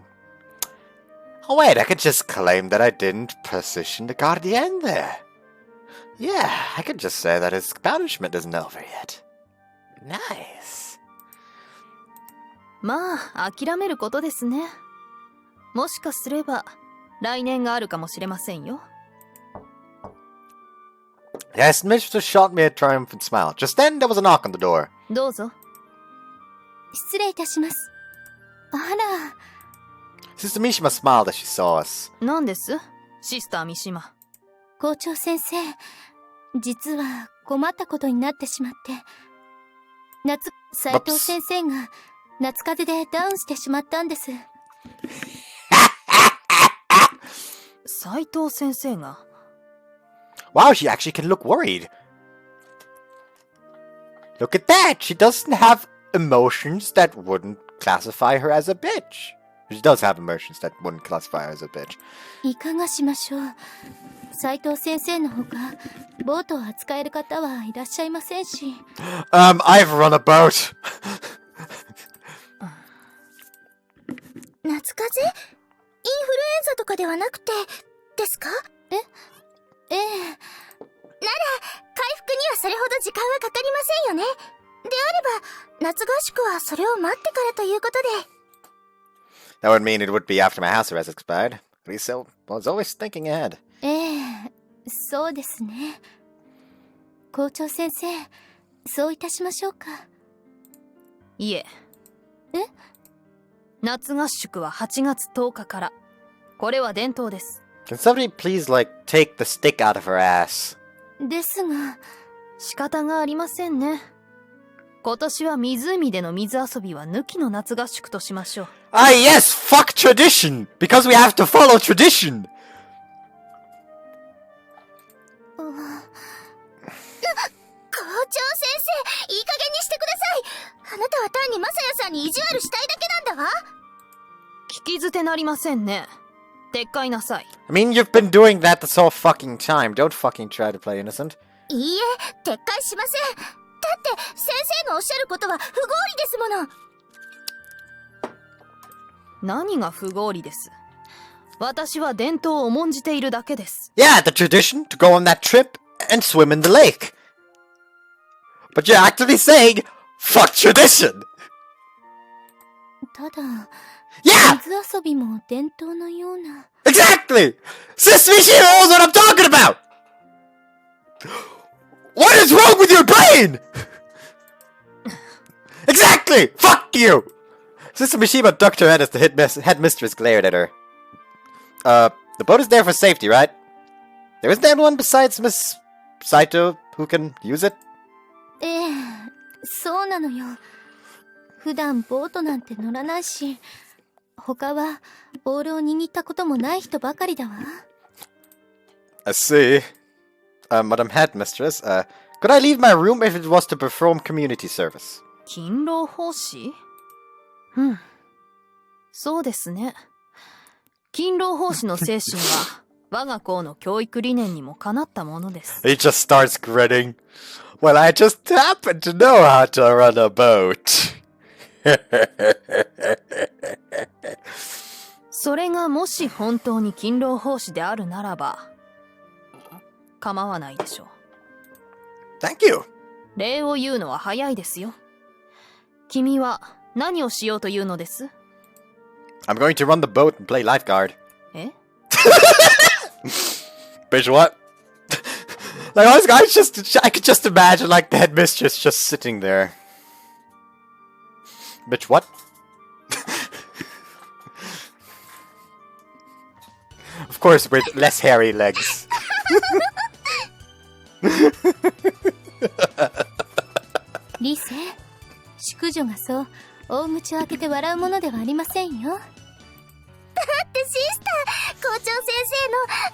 Oh wait, I could just claim that I didn't position the guardian there. Yeah, I could just say that his punishment isn't over yet. Nice. まあ、諦めることですね。もしかすれば、来年があるかもしれませんよ。Yes, Mistress shot me a triumphant smile. Just then, there was a knock on the door. どうぞ。失礼いたします。あら。Sister Mishima smiled as she saw us. 何です？シスター三島。校長先生、実は困ったことになってしまって。斉藤先生が夏風邪でダウンしてしまったんです。斉藤先生が。Wow, she actually can look worried. Look at that! She doesn't have emotions that wouldn't classify her as a bitch. She does have emotions that wouldn't classify her as a bitch. いかがしましょう。斉藤先生のほか、ボートを扱える方はいらっしゃいませんし。I've run a boat! 夏風邪？インフルエンザとかではなくて、ですか？ええ。なら、回復にはそれほど時間はかかりませんよね。であれば、夏合宿はそれを待ってからということで。That would mean it would be after my house arrest expired. At least I was always thinking ahead. ええ、そうですね。校長先生、そういたしましょうか。いえ。え？夏合宿は8月10日から。これは伝統です。Can somebody please, take the stick out of her ass? ですが、仕方がありませんね。今年は湖での水遊びは抜きの夏合宿としましょう。Ah, yes! Fuck tradition! Because we have to follow tradition! 校長先生、いい加減にしてください。あなたは単にマサヤさんに意地悪したいだけなんだわ。聞き捨てなりませんね。撤回なさい。I mean, you've been doing that this whole fucking time. Don't fucking try to play innocent. いいえ、撤回しません。だって先生がおっしゃることは不合理ですもの。何が不合理です。私は伝統を重んじているだけです。Yeah, the tradition to go on that trip and swim in the lake. But you're actually saying, fuck tradition! ただ、 Yeah! 水遊びも伝統のような。Exactly! Suspicion knows what I'm talking about! What is wrong with your brain? Exactly! Fuck you! Sister Mishima ducked her head as the headmistress glared at her. The boat is there for safety, right? There isn't anyone besides Miss Saito who can use it? ええ、そうなのよ。普段ボートなんて乗らないし、他はオールを握ったこともない人ばかりだわ。I see. Madam Headmistress, could I leave my room if it was to perform community service? 勤労奉仕？そうですね。勤労奉仕の精神は我が校の教育理念にもかなったものです。He just starts grinning. Well, I just happen to know how to run a boat. それがもし本当に勤労奉仕であるならば構わないでしょう。 Thank you. 礼を言うのは早いですよ。君は何をしようというのです？ I'm going to run the boat and play lifeguard. え？ Bitch, what? Honestly, I could just imagine, the headmistress just sitting there. Bitch, what? Of course, with less hairy legs. リセ、淑女がそう大口を開けて笑うものではありませんよ。だってシスター、校長先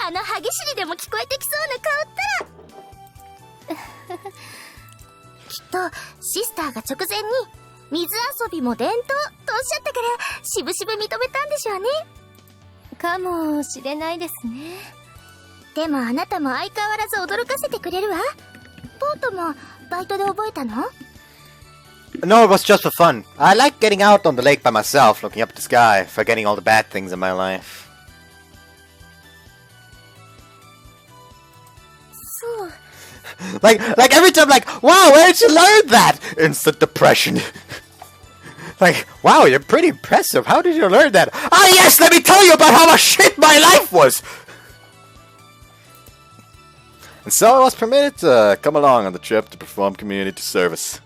生の歯ぎしりでも聞こえてきそうな顔ったらきっとシスターが直前に水遊びも伝統とおっしゃったからしぶしぶ認めたんでしょうね。かもしれないですね。でもあなたも相変わらず驚かせてくれるわ。ボートもバイトで覚えたの？ No, it was just for fun. I like getting out on the lake by myself, looking up at the sky, forgetting all the bad things in my life. そう。Like every time, wow, where did you learn that? Instant depression. Wow, you're pretty impressive. How did you learn that? Ah, yes, let me tell you about how much shit my life was. And so I was permitted to come along on the trip to perform community service.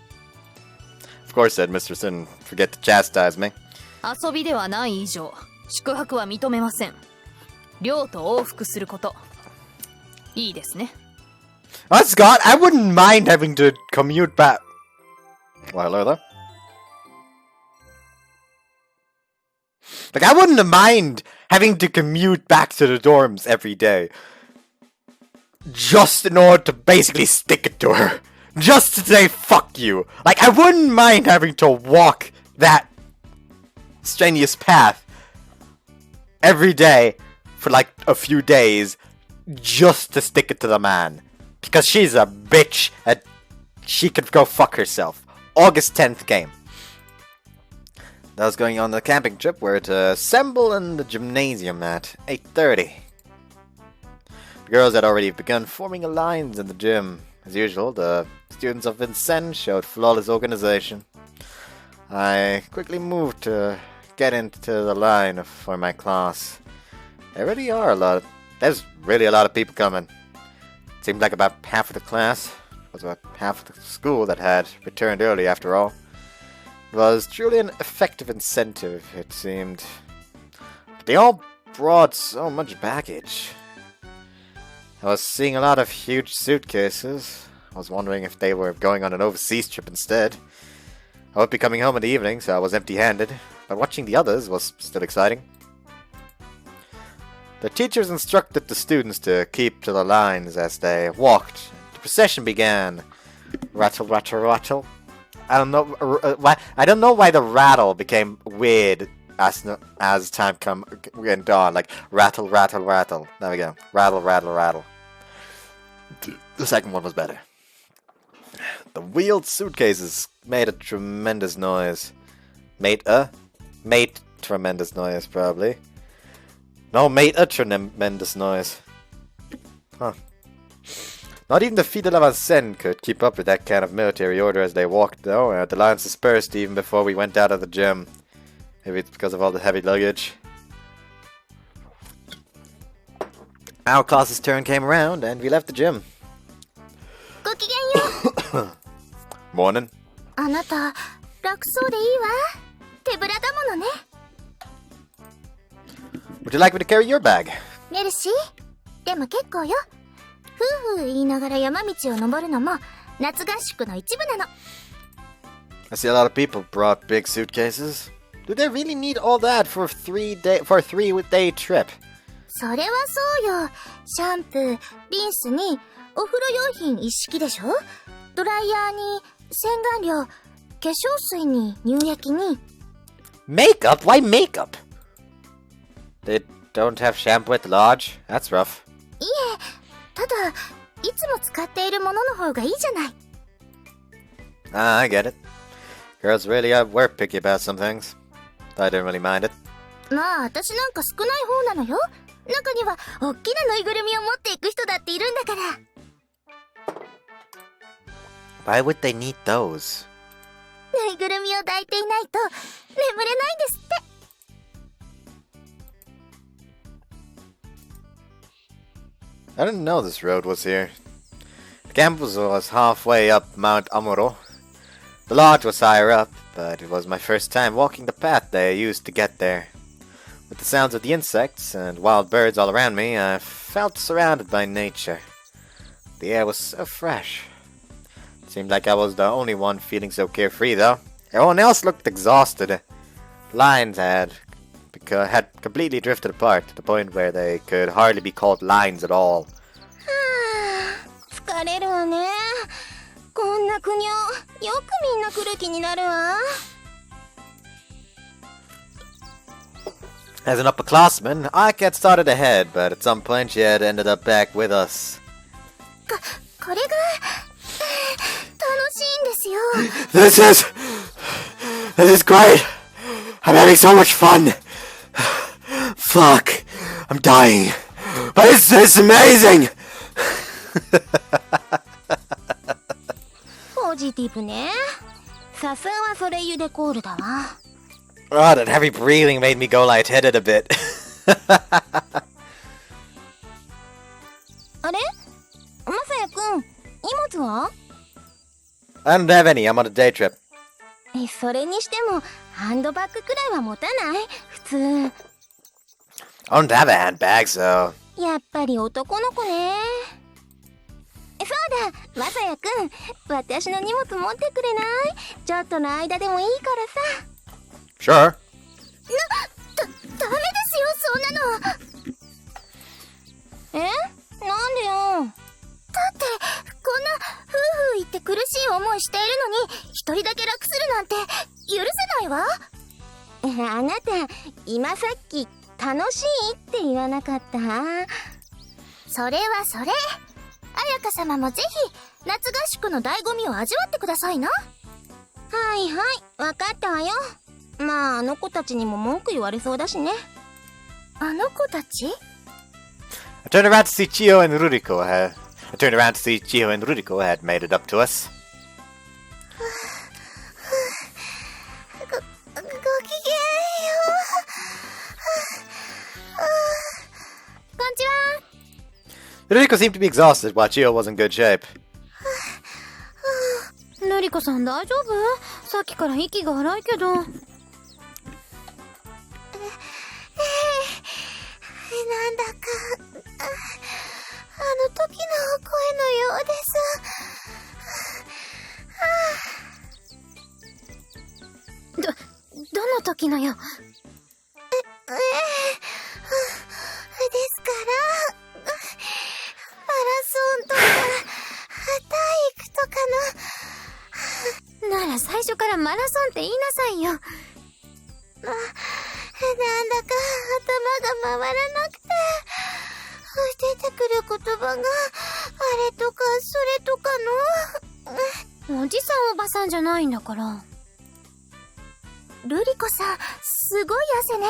Of course, Headmistress didn't forget to chastise me. 遊びではない以上宿泊は認めません。寮と往復すること。いいですね。Oh, Scott, I wouldn't mind having to commute back. Well, hello there. I wouldn't mind having to commute back to the dorms every day. Just in order to basically stick it to her. Just to say fuck you. I wouldn't mind having to walk that strenuous path every day for like a few days just to stick it to the man. Because she's a bitch and she could go fuck herself. August 10th game. That was going on the camping trip. We're to assemble in the gymnasium at 8:30. The girls had already begun forming lines in the gym. As usual, the students of Vincennes showed flawless organization. I quickly moved to get into the line for my class. There's really a lot of people coming. It seemed like about half of the class, was about half of the school that had returned early after all. It was truly an effective incentive, it seemed. But they all brought so much baggage. I was seeing a lot of huge suitcases. I was wondering if they were going on an overseas trip instead. I would be coming home in the evening, so I was empty-handed, but watching the others was still exciting. The teachers instructed the students to keep to the lines as they walked. The procession began. Rattle, rattle, rattle. I don't know why the rattle became weird as time went on. Like rattle, rattle, rattle. There we go. Rattle, rattle, rattle. The second one was better. The wheeled suitcases made a tremendous noise. Made tremendous noise, probably. No, made a tremendous noise. Huh. Not even the Filles de la Vincennes could keep up with that kind of military order as they walked, though. The lines dispersed even before we went out of the gym. Maybe it's because of all the heavy luggage. Our class's turn came around, and we left the gym. ごきげんよう。 Morning. あなた、楽そうでいいわ。手ぶらだものね。 Would you like me to carry your bag? メルシー。でも結構よ。夫婦言いながら山道を登るのも夏合宿の一部なの。 I see a lot of people brought big suitcases. Do they really need all that for a 3-day trip? それはそうよ。シャンプー、リンスにお風呂用品一式でしょ。ドライヤーに洗顔料、化粧水に乳液に。 Makeup? Why makeup? They don't have shampoo at the lodge? That's rough. いえ、ただいつも使っているものの方がいいじゃない。 I get it. Girls really were picky about some things. I didn't really mind it. まあ私なんか少ない方なのよ。中には大きなぬいぐるみを持っていく人だっているんだから。 Why would they need those? ぬいぐるみを抱いていないと眠れないんですって。 I didn't know this road was here. The campus was halfway up Mount Amuro. The lodge was higher up, but it was my first time walking the path they used to get there. With the sounds of the insects and wild birds all around me, I felt surrounded by nature. The air was so fresh. It seemed like I was the only one feeling so carefree, though. Everyone else looked exhausted. The lines had completely drifted apart to the point where they could hardly be called lines at all. 疲れるわね。こんな国をよくみんな来る気になるわ。 As an upperclassman, I got started ahead, but at some point she had ended up back with us. これが楽しいんですよ。 This is great! I'm having so much fun! Fuck! I'm dying! But it's amazing! ポジティブね。さすがはソレイユデコールだわ。 Oh, that heavy breathing made me go lightheaded a bit. あれマサヤくん、荷物は？ I don't have any. I'm on a day trip. それにしてもハンドバッグくらいは持たない？普通。 I don't have a handbag, so... やっぱり男の子ね。そうだ、マサヤくん、私の荷物持ってくれない？ちょっとの間でもいいからさ。 Sure. ダメですよ、そんなの。なんでよ。だってこんな夫婦言って苦しい思いしているのに一人だけ楽するなんて許せないわ。あなた今さっき楽しいって言わなかった？それはそれ。彩香様もぜひ夏合宿の醍醐味を味わってくださいな。はいはい、わかったわよ。まああの子たちにも文句言われそうだしね。あの子たち？ I turned around to see Chio and Ruriko had made it up to us. ごきげんよう。こんにちは。Ruriko seemed to be exhausted while Chio was in good shape. ルリコさん大丈夫？さっきから息が荒いけど。なんだかあの時の声のようです。どの時のよ。ですからマラソンとか体育とかなら最初からマラソンって言いなさいよ。なんだか頭が回らなくて出てくる言葉があれとかそれとかの。おじさんおばさんじゃないんだから。ルリコさんすごい汗ね。あ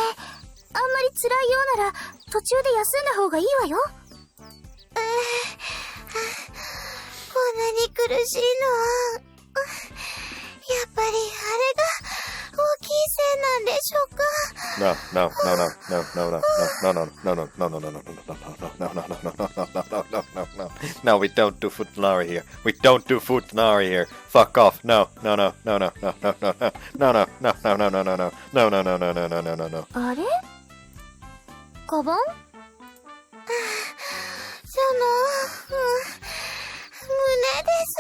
んまり辛いようなら途中で休んだ方がいいわよ。こんなに苦しいのはやっぱりあれが大きいせいなんでしょうか。No, we don't do Futanari here. We don't do Futanari here. Fuck off. No. あれ？カバン？胸です。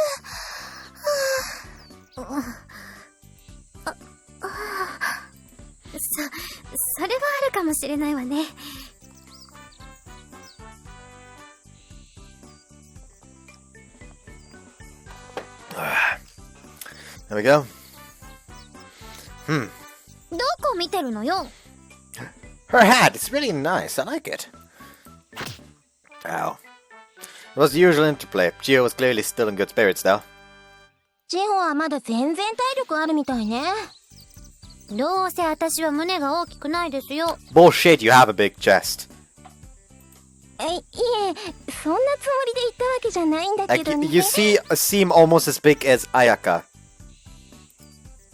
それはあるかもしれないわね。There we go. どこ見てるのよ。Her hat, it's really nice. I like it. Ow. It was the usual interplay. Gio was clearly still in good spirits, though. ジホはまだ全然体力あるみたいね。どうせ私は胸が大きくないですよ。Bullshit, you have a big chest. いえ、そんなつもりで言ったわけじゃないんだけ Like, どね。you seem almost as big as Ayaka.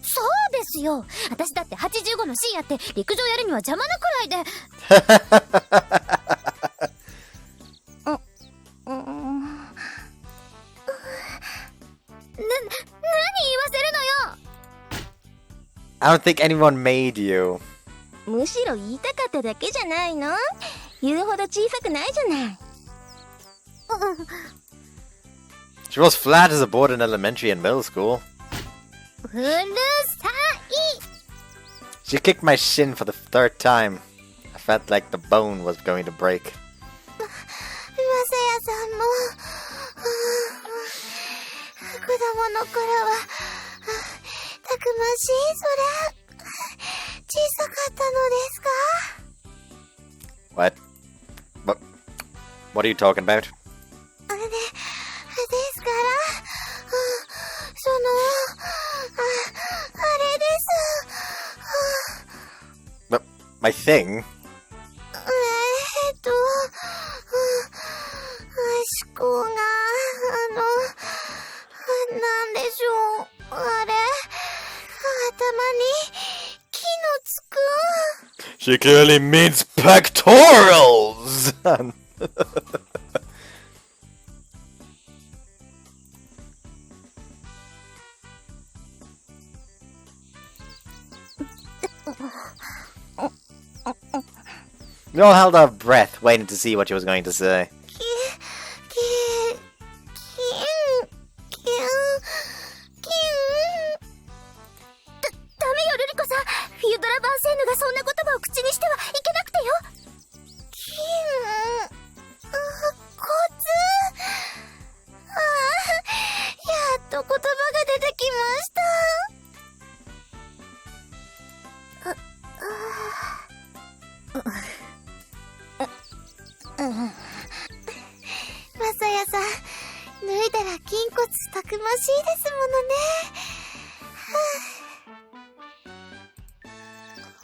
そうですよ。私だって85の C やって陸上やるには邪魔なくらいで。何言わせるのよ。I don't think anyone made you. むしろ言いたかっただけじゃないの？言うほど小さくないじゃない。She was flat as a board in elementary and middle school. うるさい。 She kicked my shin for the third time. I felt like the bone was going to break. マサヤさんも子供の頃はたくましい小さかったのですか？ What are you talking about? ですからあれです。My thing? 思考がなんでしょう。あれ頭に木のつく。 She clearly means pectorals! We all held our breath, waiting to see what she was going to say. ダメよルリコさん。フィュードラ・バンセーヌがそんな言葉を口にしてはいけなくてよ。コツ。やっと言葉が出てきました。マサヤさん、脱いだら筋骨たくましいですものね。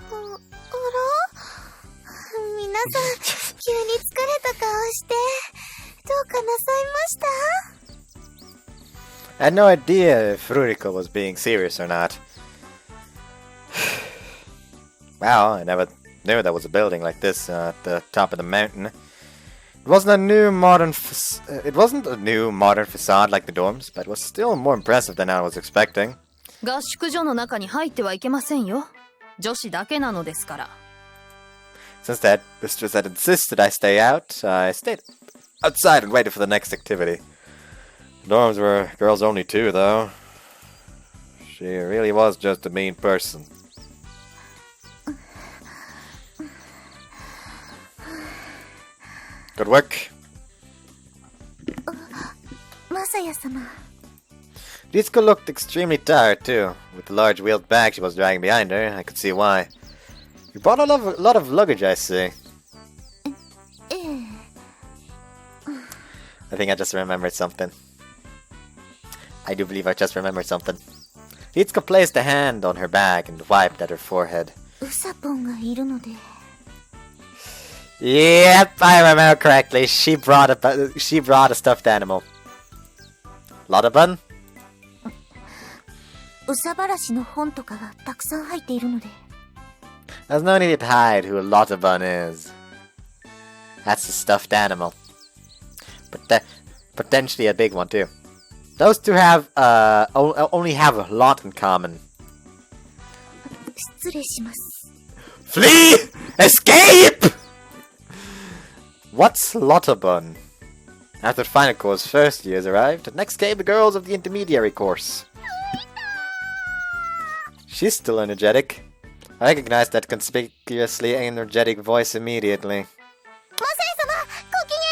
あら？皆さん、急に疲れた顔して、どうかなさいました？ I had no idea if Ruriko was being serious or not. Wow, I never knew there was a building like this at the top of the mountain. It wasn't a new modern facade like the dorms, but it was still more impressive than I was expecting. 合宿所の中に入ってはいけませんよ。女子だけなのですから。Since that mistress had insisted I stay out, I stayed outside and waited for the next activity. The dorms were girls only too, though. She really was just a mean person. Good work. マサヤ様。 Ritsuko looked extremely tired too. With the large wheeled bag she was dragging behind her, I could see why. You brought a lot of luggage, I see. I think I just remembered something. I do believe I just remembered something. Ritsuko placed a hand on her bag and wiped at her forehead. ウサポンがいるので。 Yep, I remember correctly. She brought a stuffed animal. Lotabun? ウサバラシの本とかがたくさん入っているので。 There's no need to hide who a Lotabun is. That's a stuffed animal. But potentially a big one too. Those two have only have a lot in common. 失礼します。 Flee! Escape! What's Lotabun? After the final course, first years arrived, next came the girls of the intermediary course. She's still energetic. I recognized that conspicuously energetic voice immediately. マサヤ様、ごきげんよ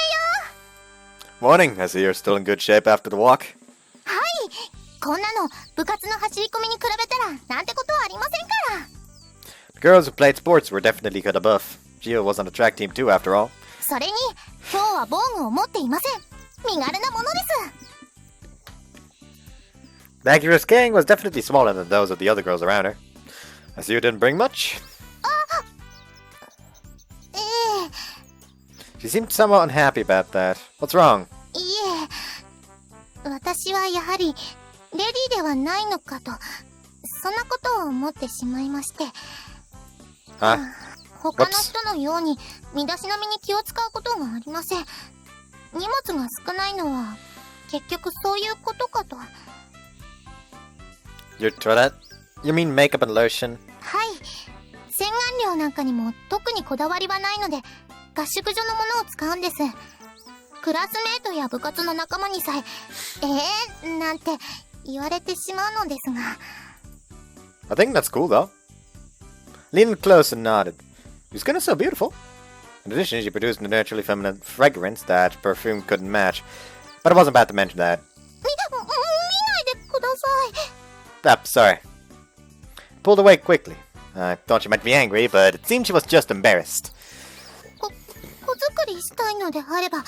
う。 Morning, I see you're still in good shape after the walk. はい、こんなの部活の走り込みに比べたらなんてことはありませんから。 The girls who played sports were definitely cut above. Gio was on the track team too, after all. それに、今日は防具を持っていません。身軽なものです。 The bag you were carrying was definitely smaller than those of the other girls around her. I see you didn't bring much. え She seemed somewhat unhappy about that. What's wrong? え、いえ、私はやはりレディーではないのかと、そんなことを思ってしまいまして。 Huh? 他の人のように身だしなみに気を使うことがありません。荷物が少ないのは結局そういうことかと。 Your toilet? You mean makeup and lotion? はい。洗顔料なんかにも特にこだわりはないので、合宿所のものを使うんです。クラスメートや部活の仲間にさえ、なんて言われてしまうのですが。 I think that's cool though. Leaned close and nodded. Your skin is so beautiful. In addition, she produced a naturally feminine fragrance that perfume couldn't match. But I wasn't about to mention that. 見ないでください。 Sorry. Pulled away quickly. I thought she might be angry, but it seemed she was just embarrassed. 子作りしたいのであれば、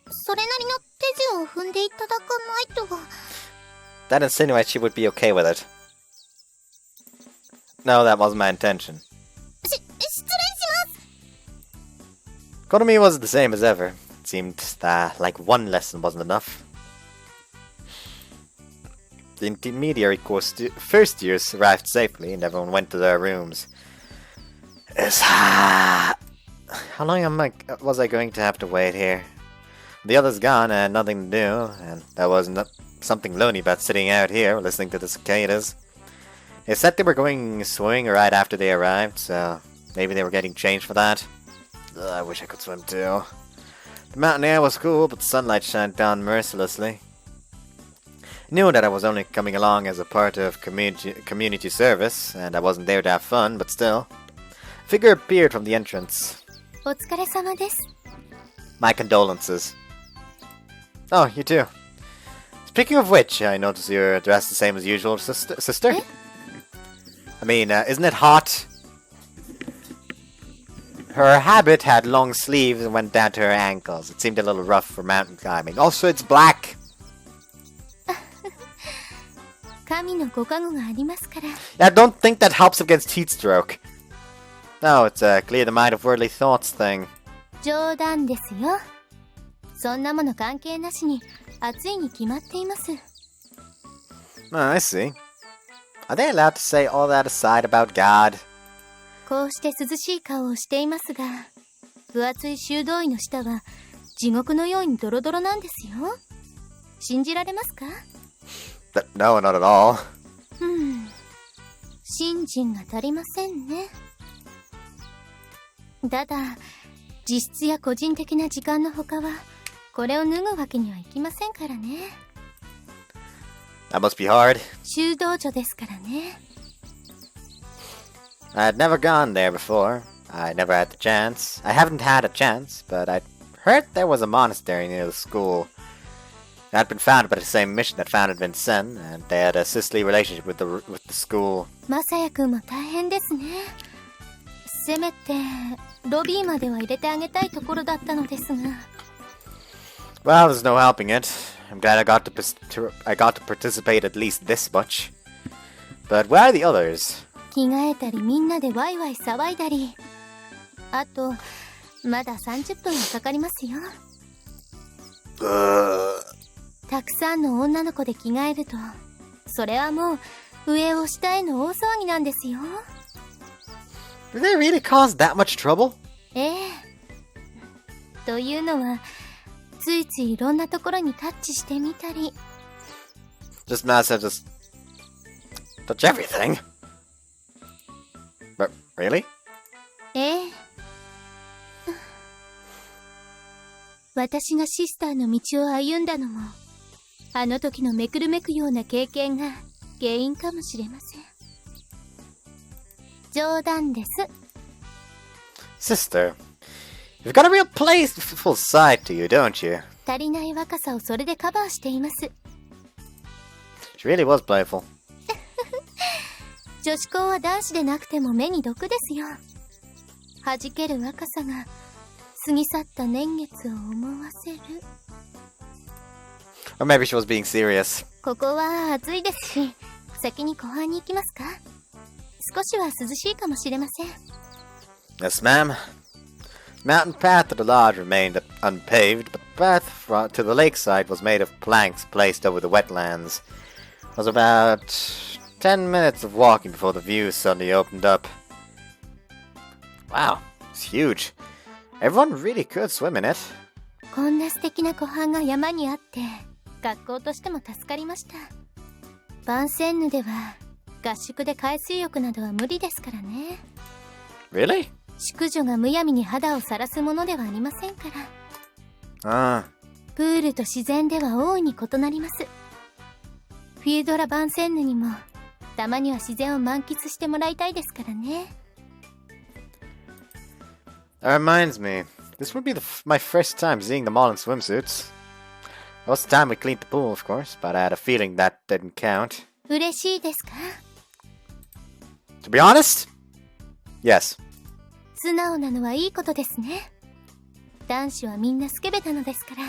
それなりの手順を踏んでいただかないと。 That insinuates she would be okay with it. No, that wasn't my intention. 失礼します。 Konomi was the same as ever. It seemed that like one lesson wasn't enough. The intermediary course first years arrived safely and everyone went to their rooms. How long was I going to have to wait here? The others gone, I had nothing to do, and there was something lonely about sitting out here listening to the cicadas. They said they were going swimming right after they arrived, so maybe they were getting changed for that. Ugh, I wish I could swim too. The mountain air was cool, but the sunlight shined down mercilessly. I knew that I was only coming along as a part of community service, and I wasn't there to have fun, but still. A figure appeared from the entrance. お疲れ様です。 My condolences. Oh, you too. Speaking of which, I notice you're dressed the same as usual, sister? I mean, isn't it hot? Her habit had long sleeves and went down to her ankles. It seemed a little rough for mountain climbing. Also, it's black. 神のご加護がありますから。I don't think that helps against heat stroke. No, it's a clear the mind of worldly thoughts thing. 冗談ですよ。そんなもの関係なしに暑いに決まっています。Oh, I see. Are they allowed to say all that aside about God? こうして涼しい顔をしていますが、分厚い修道院の下は地獄のようにドロドロなんですよ。信じられますか？ No, not at all. 信心が足りませんね。ただ、自室や個人的な時間のほかは、これを脱ぐわけにはいきませんからね。That must be hard. 修道女ですからね。I had never gone there before. I never had the chance. I haven't had a chance, but I'd heard there was a monastery near the school. It had been founded by the same mission that founded Vincent, and they had a sisterly relationship with the school. マサヤくんも大変ですね。せめてロビーまでは入れてあげたいところだったのですが。Well, there's no helping it. I'm glad I got to participate at least this much. But where are the others? 着替えたりみんなでワイワイ騒いだり。あとまだ30分はかかりますよ。たくさんの女の子で着替えると、それはもう上を下への大騒ぎなんですよ。Did they really cause that much trouble? ええ。というのは、ついついいろんなところにタッチしてみたり。Just must have just touch everything. But really? ええ。私がシスターの道を歩んだのも、あの時のめくるめくような経験が原因かもしれません。冗談です。Sister, you've got a real playful side to you, don't you? 足りない若さをそれでカバーしています。She really was playful. 女子校は男子でなくても目に毒ですよ。弾ける若さが過ぎ去った年月を思わせる。Or maybe she was being serious. ここは暑いですし、先に後半に行きますか？少しは涼しいかもしれません。Yes, ma'am. Mountain path to the lodge remained unpaved, but the path to the lakeside was made of planks placed over the wetlands. It was about 10 minutes of walking before the view suddenly opened up. Wow, it's huge. Everyone really could swim in it. こんな素敵な湖畔が山にあって、学校としても助かりました。バンセンヌでは合宿で海水浴などは無理ですからね。Really? 宿女がむやみに肌を晒すものではありませんから。Ah. プールと自然では大いに異なります。フィードラ・バンセンヌにもたまには自然を満喫してもらいたいですからね。That reminds me, this would be my first time seeing them all in swimsuits. Most of the time we cleaned the pool, of course, but I had a feeling that didn't count. 嬉しいですか？ To be honest? Yes. 素直なのはいいことですね。男子はみんなスケベなのですから。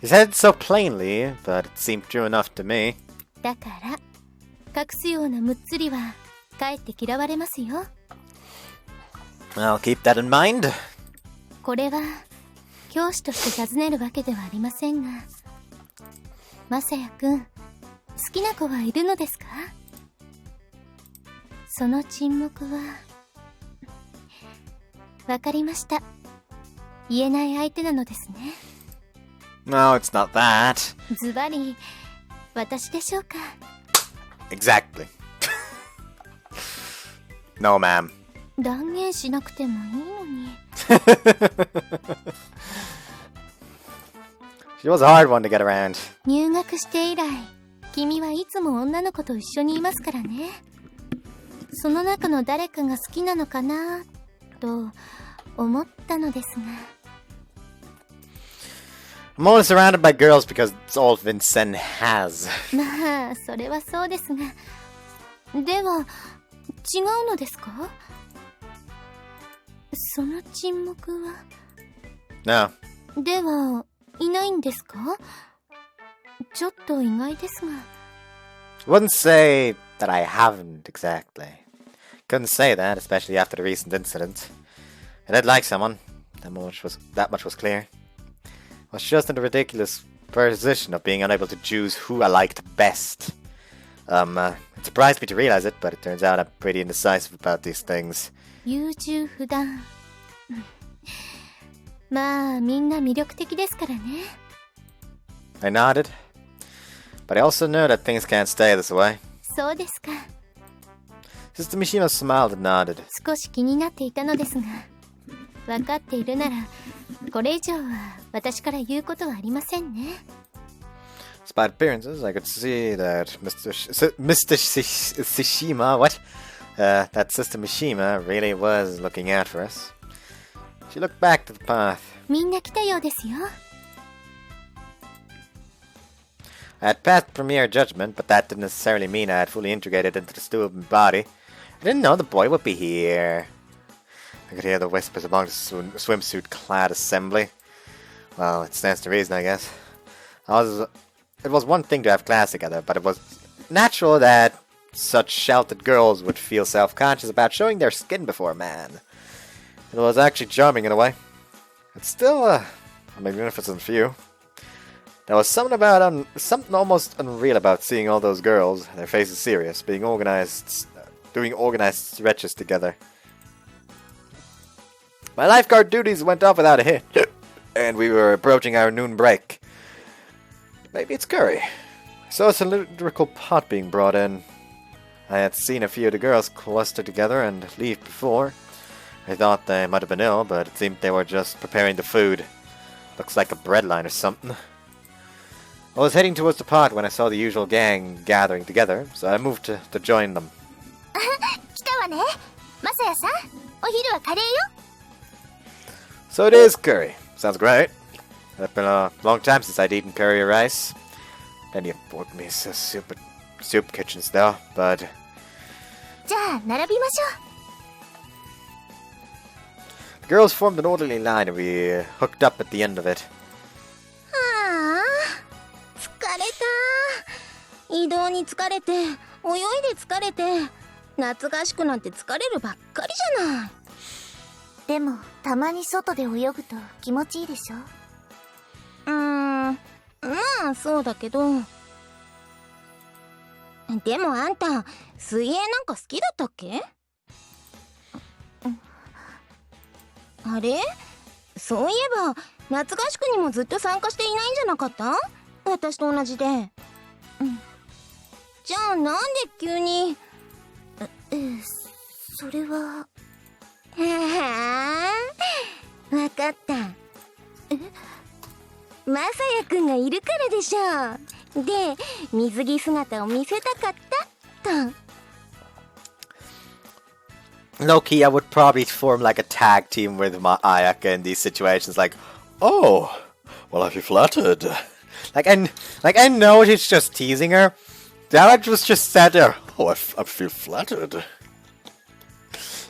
He said it so plainly, but it seemed true enough to me. だから、隠すようなむっつりはかえって嫌われますよ。I'll keep that in mind. これは教師として尋ねるわけではありませんが、マサヤくん、好きな子はいるのですか？その沈黙は、わかりました。言えない相手なのですね。No, it's not that. ズバリ、私でしょうか？ Exactly. No, ma'am. 断言しなくてもいいのに。She was a hard one to get around. 入学して以来、君はいつも女の子と一緒にいますからね。その中の誰かが好きなのかなと思ったのですが。I'm only surrounded by girls because it's all Vincent has. まあ、それはそうですが。では、違うのですか？その沈黙は No. では、いないんですか？ちょっと意外ですが。 Wouldn't say that I haven't exactly. Couldn't say that, especially after the recent incident. I did like someone. That much was clear. I was just in the ridiculous position of being unable to choose who I liked best. It surprised me to realize it, but it turns out I'm pretty indecisive about these things. 優柔不断。まあ、みんな魅力的ですからね。 I nodded, but I also know that things can't stay this way. そうですか。 Sister Mishima smiled and nodded. 少し気になっていたのですが、分かっているなら、これ以上は私から言うことはありませんね。 Despite appearances, I could see that Mr. Shishima, that Sister Mishima really was looking out for us. She looked back to the path. みんな来たようですよ。 I had passed premier judgment, but that didn't necessarily mean I had fully integrated into the student body. I didn't know the boy would be here. I could hear the whispers among the swimsuit-clad assembly. Well, it stands to reason, I guess. It was one thing to have class together, but it was natural that such sheltered girls would feel self-conscious about showing their skin before a man. It was actually charming in a way. It's still a magnificent view. There was something almost unreal about seeing all those girls, their faces serious, doing organized stretches together. My lifeguard duties went off without a hitch, and we were approaching our noon break. Maybe it's curry. I saw a cylindrical pot being brought in. I had seen a few of the girls cluster together and leave before. I thought they might have been ill, but it seemed they were just preparing the food. Looks like a bread line or something. I was heading towards the pot when I saw the usual gang gathering together, so I moved to join them. 来たわね。マサヤさん、お昼はカレーよ。 So it is curry. Sounds great. It's been a long time since I'd eaten curry or rice. Plenty of Vietnamese soup kitchens though, but... じゃあ、並びましょう。 The girls formed an orderly line and we hooked up at the end of it. ああ、疲れた。移動に疲れて、泳いで疲れて、夏合宿なんて疲れるばっかりじゃない。でも、たまに外で泳ぐと気持ちいいでしょ。まあそうだけど。でもあんた、水泳なんか好きだったっけ？あれ？そういえば、夏合宿にもずっと参加していないんじゃなかった？私と同じで。じゃあなんで急に。それは。わかった。マサヤくんがいるからでしょ。で、水着姿を見せたかったと。 Low-key, I would probably form like a tag team with Ayaka in these situations. Like, oh, well, I feel flattered. Like I know he's just teasing her. That was just sat there. Oh, I feel flattered.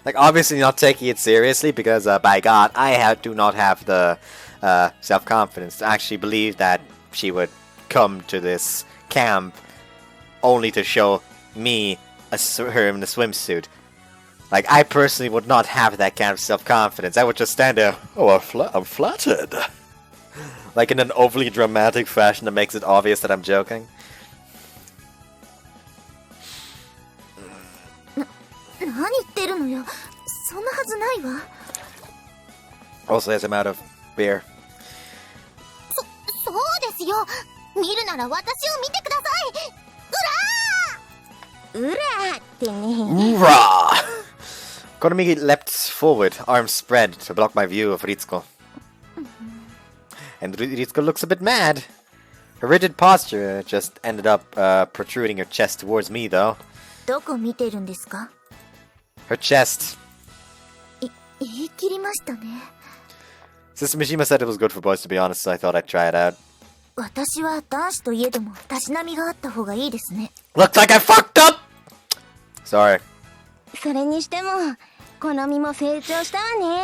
Like, obviously not taking it seriously because, by God, I do not have the self-confidence to actually believe that she would come to this camp only to show me her in a swimsuit. Like, I personally would not have that kind of self-confidence. I would just stand there, oh, I'm flattered. Like, in an overly dramatic fashion that makes it obvious that I'm joking. Also, as I'm out of beer. そうですよ。見るなら私を見てください。うらー。うらーってね。Hoorah! Konomigi leapt forward, arms spread, to block my view of Ritsuko. And Ritsuko looks a bit mad. Her rigid posture just ended up protruding her chest towards me, though. どこ見てるんですか? Her chest. 言い切りましたね。 Sister Mishima said it was good for boys to be honest, so I thought I'd try it out. 私は男子といえどもたしなみがあった方がいいですね。 Looks like I fucked up! Sorry. それにしても好みも成長したわね。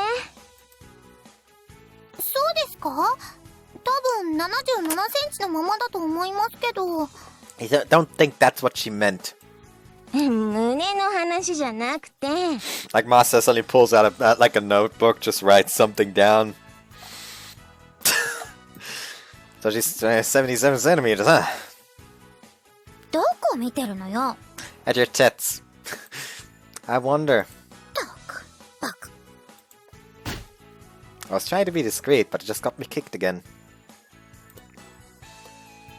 そうですか？多分77センチのままだと思いますけど。I don't think that's what she meant. 胸の話じゃなくて。Like Masa suddenly pulls out like a notebook, just writes something down. So she's 77 centimeters, huh? どこ見てるのよ。At your tits. I wonder. バカ。I was trying to be discreet, but it just got me kicked again.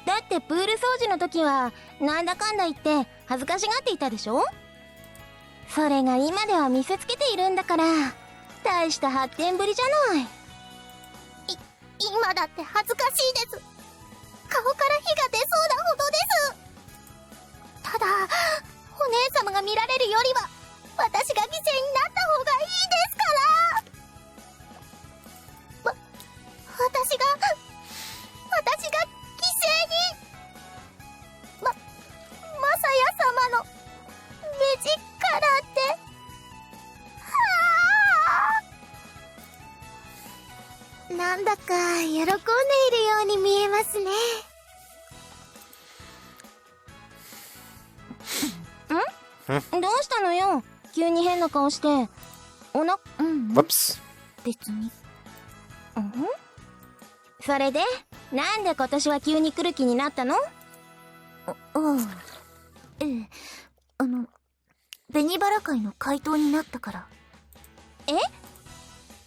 だってプール掃除の時はなんだかんだ言って恥ずかしがっていたでしょ。それが今では見せつけているんだから大した発展ぶりじゃない。今だって恥ずかしいです。顔から火が出そうなほどです。ただお姉様が見られるよりは私が犠牲になった方がいいですから。私が犠牲にマサヤ様の目力ってなんだか喜んでいるように見えますね。ん？どうしたのよ？急に変な顔して。Whoops. 別に。それでなんで今年は急に来る気になったの？紅バラ会の会頭になったから。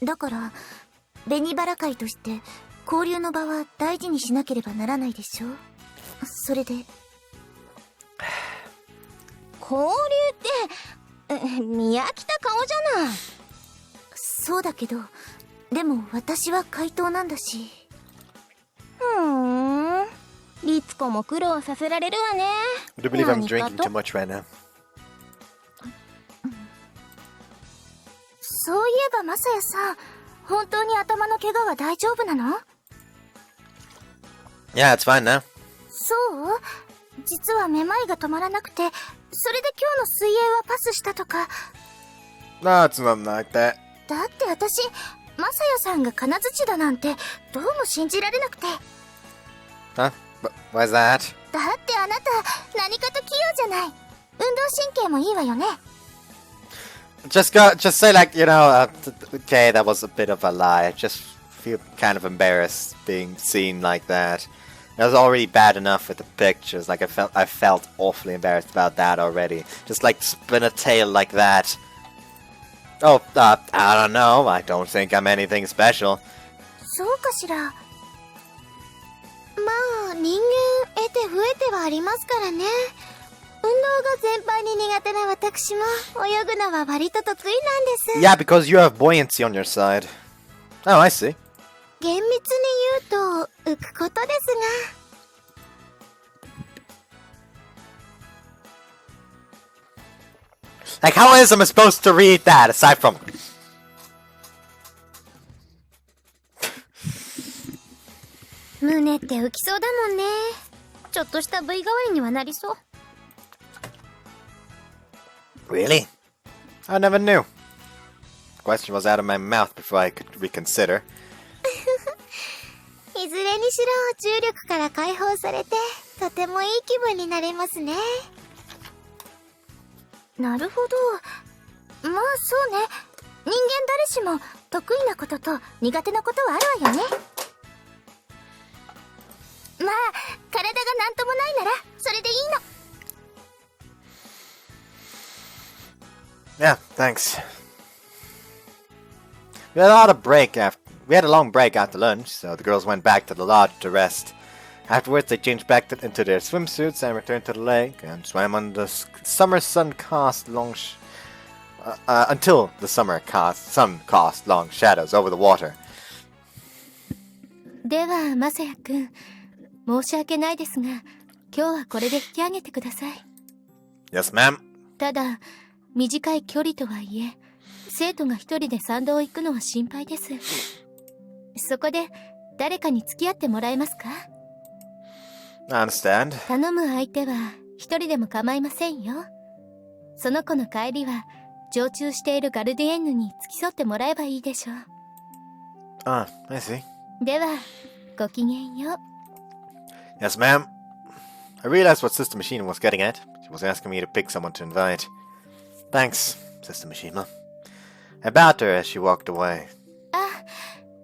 だから紅バラ会として交流の場は大事にしなければならないでしょ。それで交流って見飽きた顔じゃない。そうだけどでも私は怪盗なんだし。律子も苦労させられるわね。I do believe I'm drinking too much right now. そういえばマサヤさん、本当に頭の怪我は大丈夫なの？ Yeah, it's fine now. そう？実はめまいが止まらなくて、それで今日の水泳はパスしたとか。No, it's not like that. だって私、マサヤさんが金槌だなんてどうも信じられなくて。Huh? Why's that? だってあなた何かと器用じゃない。運動神経もいいわよね。Just say like, okay, that was a bit of a lie. I just feel kind of embarrassed being seen like that. It was already bad enough with the pictures. Like I felt awfully embarrassed about that already. Just like spin a tail like that. Oh, I don't know. I don't think I'm anything special. そうかしら。まあ人間得て増えてはありますからね。運動が全般に苦手な私も泳ぐのは割と得意なんです。Yeah, because you have buoyancy on your side. Oh, I see. 厳密に言うと浮くことですが。Like, how is am I supposed to read that aside from? 胸って浮きそうだもんね。ちょっとした部位代わりにはなりそう。Really? I never knew. The question was out of my mouth before I could reconsider. いずれにしろ重力から解放されてとてもいい気分になれますね。なるほど。まあそうね。人間誰しも得意なことと苦手なことはあるわよね。まあ体がなんともないならそれでいいの。Yeah, thanks. We had a long break after lunch, so the girls went back to the lodge to rest. Afterwards, they changed back into their swimsuits and returned to the lake and swam on the summer sun cast long until the sun cast long shadows over the water. ではマサヤくん、申し訳ないですが、今日はこれで引き上げてください。Yes, ma'am. ただ短い距離とはいえ、生徒が一人で山道を行くのは心配です。そこで誰かに付き合ってもらえますか？ I understand. 頼む相手は一人でも構いませんよ。その子の帰りは常駐しているガルディエンヌに付き添ってもらえばいいでしょう。Ah, I see. では、ごきげんよう。 Yes, ma'am. I realized what Sister Machina was getting at. She was asking me to pick someone to invite. Thanks, Sister Machina. I bowed to her as she walked away. あ、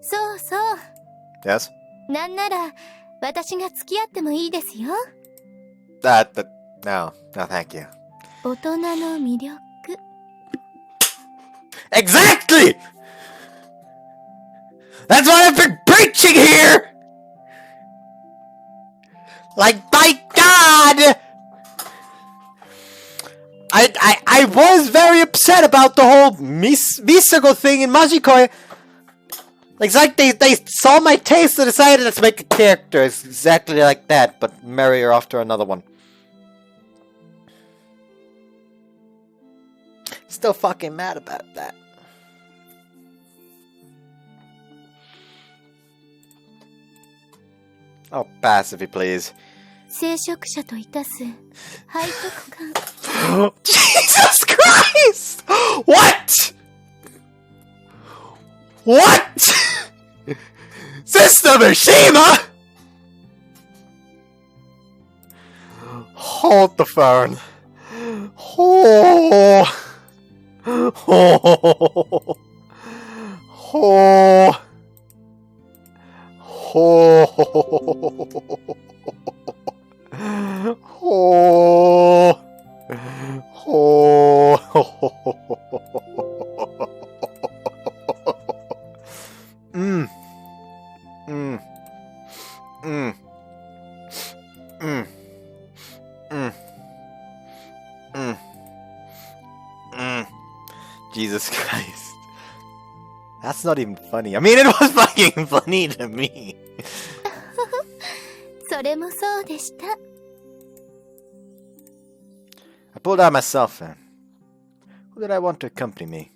そうそう。 Yes? なんなら、私が付き合ってもいいですよ。No, thank you. 大人の魅力。Exactly! That's what I've been preaching here! Like, my God! I was very upset about the whole Misago thing in Majikoi. It's like they saw my taste and decided let's make a character. It's exactly like that, but marry her after another one. Still fucking mad about that. Oh, pass if you please. 聖職者といたす背徳感。 Jesus Christ! What? What? Sister Mishima? Hold the phone. Oh. Oh. Oh. Oh. Oh. Mm. Mm. Mm. Mm. Mm. Mm. Mm. Jesus Christ. That's not even funny. I mean, it was fucking funny to me. それもそうでした。 I pulled out my cell phone. Who did I want to accompany me?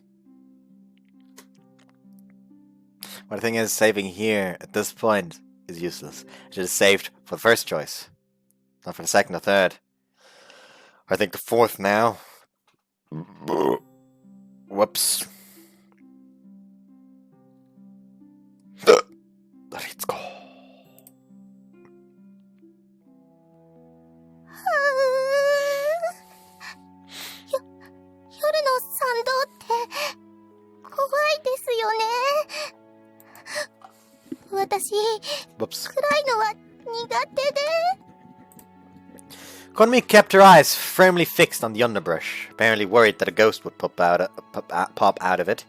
Well, the thing is, saving here at this point is useless. I should have saved for the first choice. Not for the second or third. Or I think the fourth now. Whoops. Let's go. 夜の参道って怖いですよね。私、 Whoops. 暗いのは苦手で。 Konami kept her eyes firmly fixed on the underbrush, apparently worried that a ghost would pop out of it.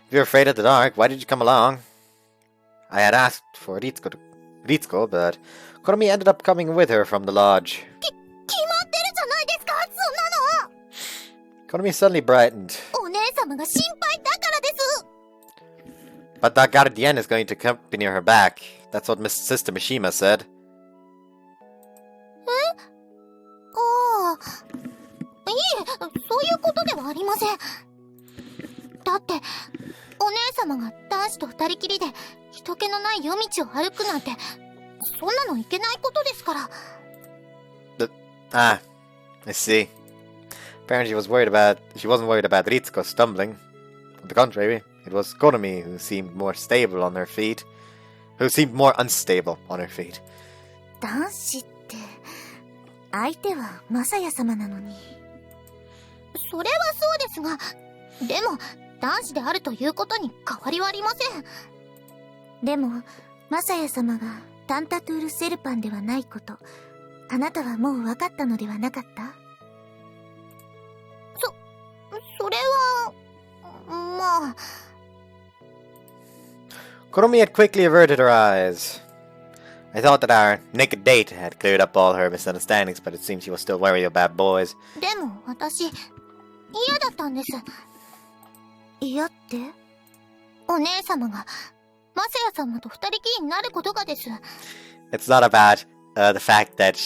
If you're afraid of the dark, why did you come along? I had asked for Ritsuko, but Konami ended up coming with her from the lodge. 決まってるじゃないですか、そんなの。 Konami suddenly brightened. お姉様が心配だからです。 But that guardian is going to accompany her back. That's what Miss Sister Mishima said. ああ、いえ、そういうことではありません。だって、お姉様が男子と二人きりで人気のない夜道を歩くなんて、そんなのいけないことですから。I see. Apparently she wasn't worried about Ritsuko stumbling. On the contrary, it was Konami who seemed more unstable on her feet. 男子って、相手はマサヤ様なのに。それはそうですが、でも、男子であるということに変わりはありません。でも、マサヤ様がタンタトゥールセルパンではないこと、あなたはもう分かったのではなかった？それは、まあ。 Konami had quickly averted her eyes. I thought that our naked date had cleared up all her misunderstandings, but it seems she was still wary about boys. でも私、嫌だったんです。嫌って？お姉様が、マサヤ様と二人きりになることがです。 It's not about the fact that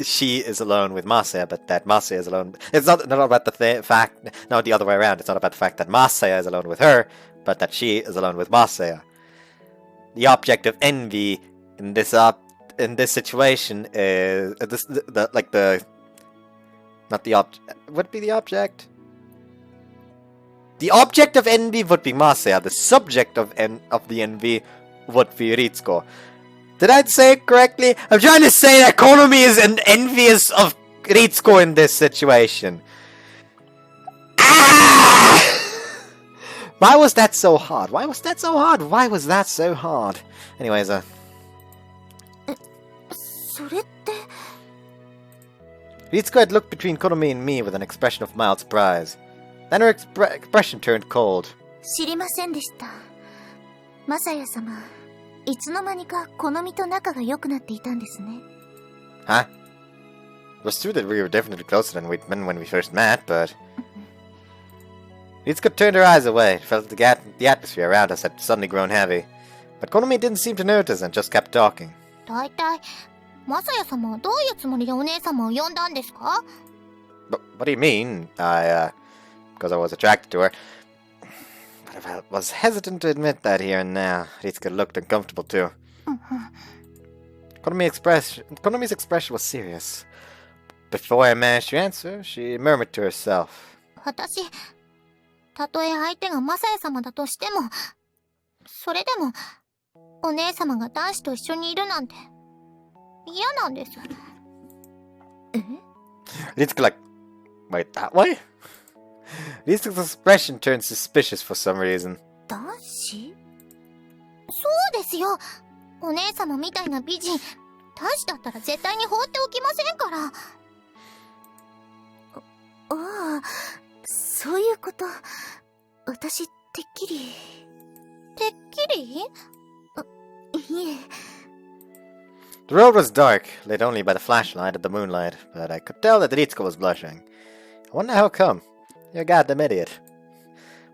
she is alone with Masaya, but that Masaya is alone. It's not about the fact, no, the other way around. It's not about the fact that Masaya is alone with her, but that she is alone with Masaya. The object of envy in this situation is Not the object. Would it be the object? The object of envy would be Masaya. The subject of the envy would be Ritsuko. Did I say it correctly? I'm trying to say that Konomi is envious of Ritsuko in this situation. Ah! Why was that so hard? Why was that so hard? Why was that so hard? Anyways, それって Ritsuko had looked between Konomi and me with an expression of mild surprise. Then her expression turned cold. 知りませんでした。マサヤ様、いつの間にか好みと仲が良くなっていたんですね。Huh? It was true that we were definitely closer than we'd been when we first met, but... Ritsuko turned her eyes away, felt that the atmosphere around us had suddenly grown heavy. But Konomi didn't seem to notice and just kept talking. だいたいマサヤ様はどういうつもりでお姉様を呼んだんですか？ What do you mean? Because I was attracted to her. But I was hesitant to admit that here and now. Ritsuko looked uncomfortable too. Konomi's expression was serious. Before I managed to answer, she murmured to herself. 私、たとえ相手がマサヤ様だとしても、それでも、お姉様が男子と一緒にいるなんて、嫌なんです。Ritsuko like, wait, that way? Ritsuko's expression turned suspicious for some reason. 男子？そうですよ。お姉様みたいな美人、男子だったら絶対に放っておきませんから。ああ、そういうこと。私、てっきり。てっきり？いえ。The road was dark, lit only by the flashlight of the moonlight, but I could tell that Ritsuko was blushing. I wonder how come. You're a goddamn idiot.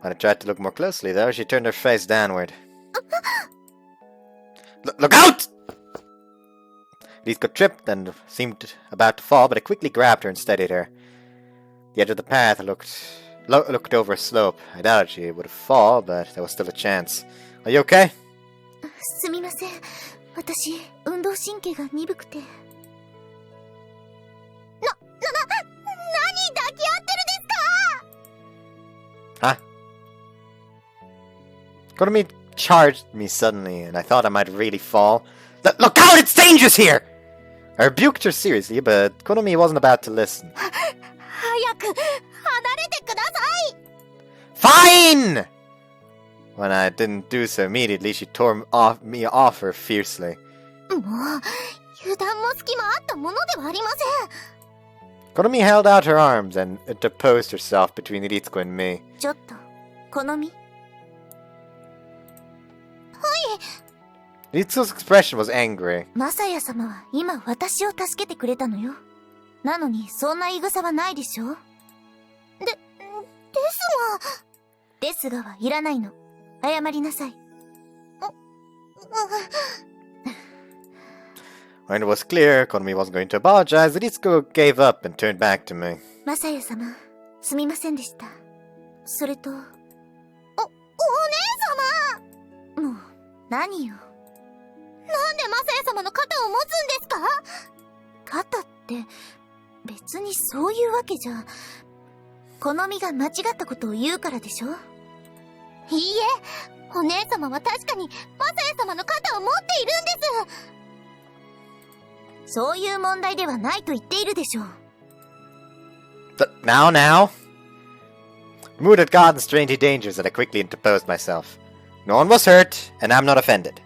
When I tried to look more closely, though, she turned her face downward. Look out! Ritsuko tripped and seemed about to fall, but I quickly grabbed her and steadied her. The edge of the path looked over a slope. I doubted she would fall, but there was still a chance. Are you okay? すみません。私、運動神経が鈍くて。何抱き合ってるですか？ Huh? Konomi charged me suddenly, and I thought I might really fall. Look out! It's dangerous here! I rebuked her seriously, but Konomi wasn't about to listen. 早く離れてください。 Fine! When I didn't do so immediately, she tore me off her fiercely. もう油断も隙もあったものではありません。 Konomi held out her arms and interposed herself between Ritsuko and me. ちょっと、好み？ Ritsuko's expression was angry. マサヤ様は今私を助けてくれたのよ。なのにそんな言い草はないでしょ？ですがはいらないの。謝りなさい。When it was clear Konomi wasn't going to apologize, Ritsuko gave up and turned back to me. マサヤ様、すみませんでした。それと、お姉様！もう、何よ。なんでマサヤ様の肩を持つんですか？肩って、別にそういうわけじゃ、好みが間違ったことを言うからでしょ？いいえ、お姉様は確かにマサヤ様の肩を持っているんです。そういう問題ではないと言っているでしょう。Now? The mood had gotten strangely dangerous and I quickly interposed myself. No one was hurt, and I'm not offended.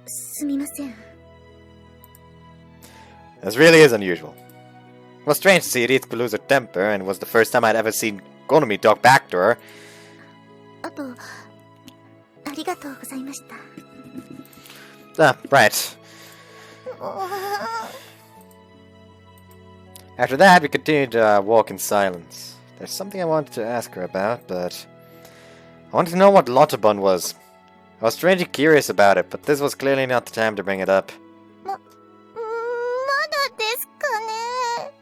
すみません。 This really is unusual. It was strange to see Ritsuko lose her temper, and it was the first time I'd ever seen Konomi talk back to her. あと、ありがとうございました。Right. After that, we continued to walk in silence. There's something I wanted to ask her about, but I wanted to know what Lottobun was. I was strangely curious about it, but this was clearly not the time to bring it up. まだですかね。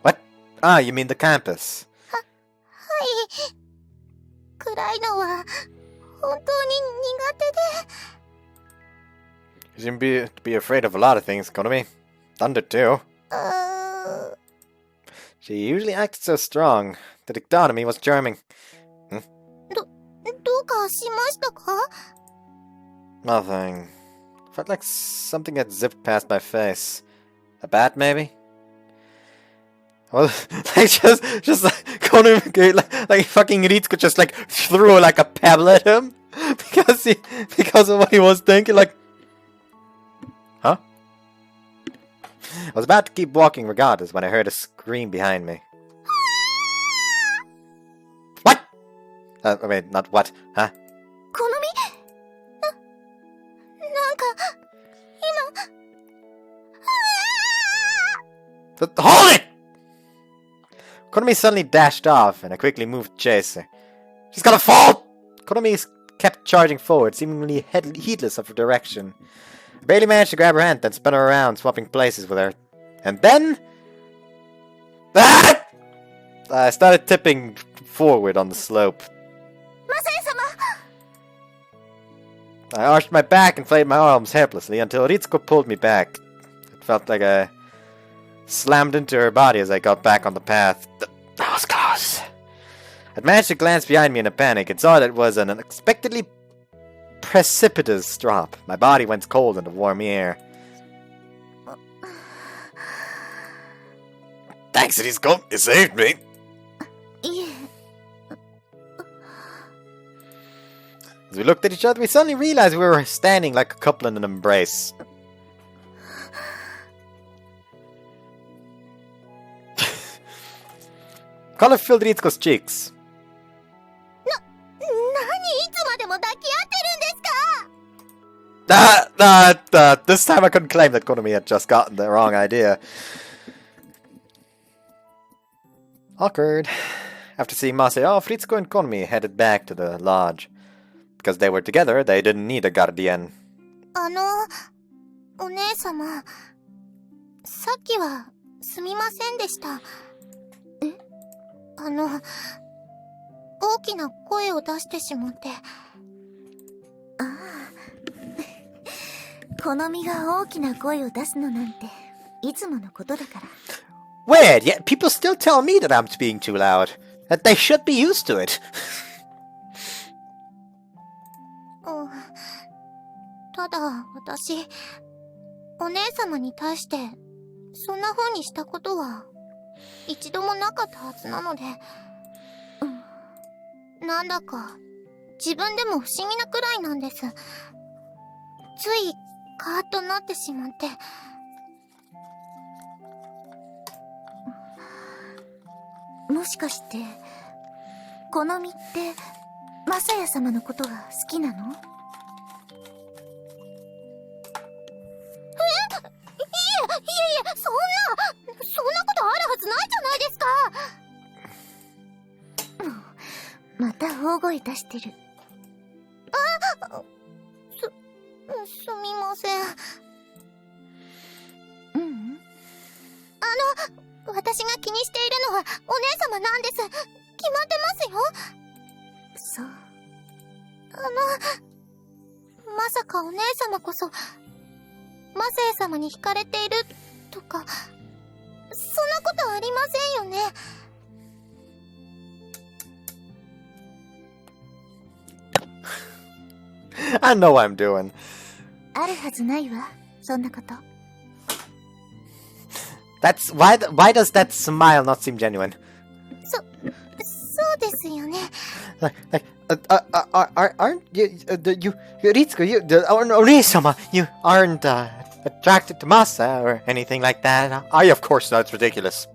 What? Ah, you mean the campus. はい。暗いのは本当に苦手で。 You seem to be afraid of a lot of things, Konomi. Thunder, too. She usually acted so strong. The dichotomy was charming. どうかしましたか？ Nothing. Felt like something had zipped past my face. A bat, maybe? Well, like just like Konomi, like fucking Ritsuko just like threw like a pebble at him because of what he was thinking. Like, huh? I was about to keep walking regardless when I heard a scream behind me. What? Wait, not what? Huh? このみなんか今 Hold it! Konomi suddenly dashed off, and I quickly moved to chase her. She's gonna fall! Konomi kept charging forward, seemingly heedless of her direction. I barely managed to grab her hand, then spun her around, swapping places with her. And then... Ah! I started tipping forward on the slope. マサヤ様 I arched my back and flayed my arms helplessly until Ritsuko pulled me back. It felt like I slammed into her body as I got back on the path. That was close. I managed to glance behind me in a panic and saw that it was an unexpectedly precipitous drop. My body went cold in the warm air. Thanks, Ritsuko. You saved me. いえ As we looked at each other, we suddenly realized we were standing like a couple in an embrace. Color filled Ritsuko's cheeks. 何いつまでも抱き合ってるんですか？ This time I couldn't claim that Konomi had just gotten the wrong idea. Awkward. After seeing Masaya off, Ritsuko and Konomi headed back to the lodge. Because they were together, they didn't need a guardian. お姉様、さっきはすみませんでした。大きな声を出してしまって。ああ、好みが大きな声を出すのなんていつものことだから。Weird, yet people still tell me that I'm being too loud. That they should be used to it. ただ私、お姉様に対してそんな風にしたことは一度もなかったはずなので、なんだか自分でも不思議なくらいなんです。ついカーッとなってしまって。もしかして好みってマサヤ様のことが好きなの？そんなことあるはずないじゃないですか。また大声出してる。すみません。私が気にしているのはお姉様なんです。決まってますよ。そう。まさかお姉様こそマサヤ様に惹かれているとか、そんなことありませんよね。I know what I'm doing. あるはずないわ、そんなこと。That's why does that smile not seem genuine? そうですよね。Aren't you Ritsuko, Ori-sama, you aren't attracted to Masa or anything like that? Of course not, it's ridiculous.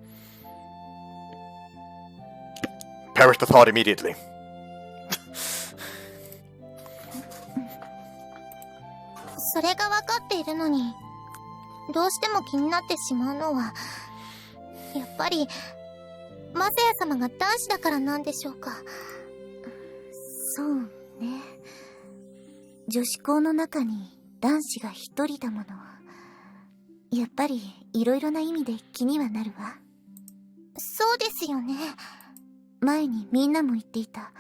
Perish the thought immediately. それが分かっているのに、どうしても気になってしまうのは、やっぱりマサヤ様が男子だからなんでしょうか。そうね。女子校の中に男子が一人だもの。やっぱりいろいろな意味で気にはなるわ。そうですよね。前にみんなも言っていた。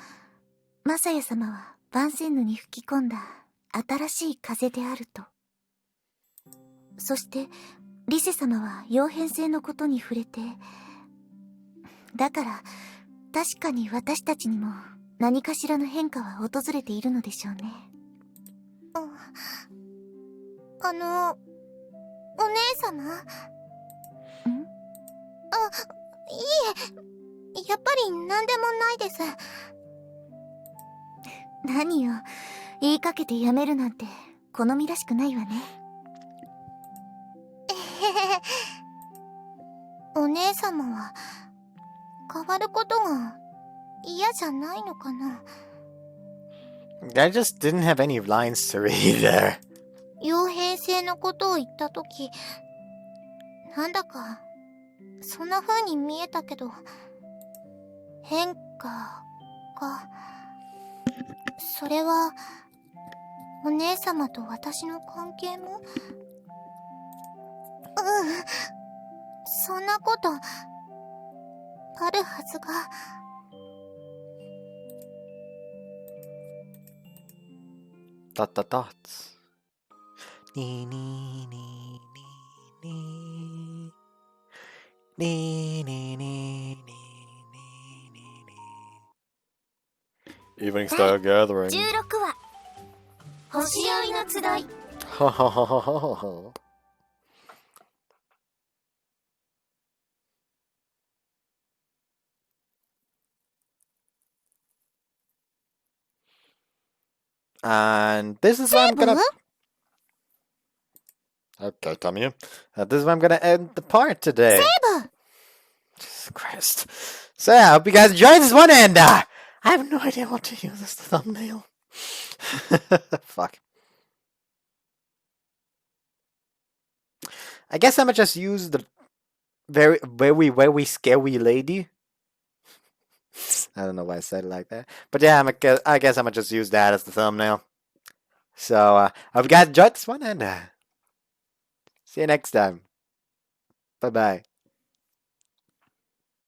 マサヤ様は万仙ヌに吹き込んだ新しい風であると。そしてリセ様は傭変性のことに触れて、だから確かに私たちにも何かしらの変化は訪れているのでしょうね。お姉様？いえ、やっぱり何でもないです。何よ、言いかけてやめるなんて好みらしくないわね。お姉様は変わることが嫌じゃないのかな。I just didn't have any lines to read there. 傭兵性のことを言ったとき、なんだかそんな風に見えたけど、変化が、それはお姉様と私の関係も？そんなことあるはずが。Dots. Nee, nee, nee, nee, nee, nee, nee, nee, nee, nee. Evening style gathering. 16話、星酔いの集い。Ha ha ha ha ha ha. And this is where I'm gonna. Okay, come here. This is where I'm gonna end the part today. Jesus Christ. So yeah, I hope you guys enjoyed this one, and I have no idea what to use as the thumbnail. Fuck. I guess I'm gonna just use the very scary lady. I don't know why I said it like that. But yeah, I guess I'm gonna just use that as the thumbnail. So, I hope you guys enjoyed this one, and see you next time. Bye-bye.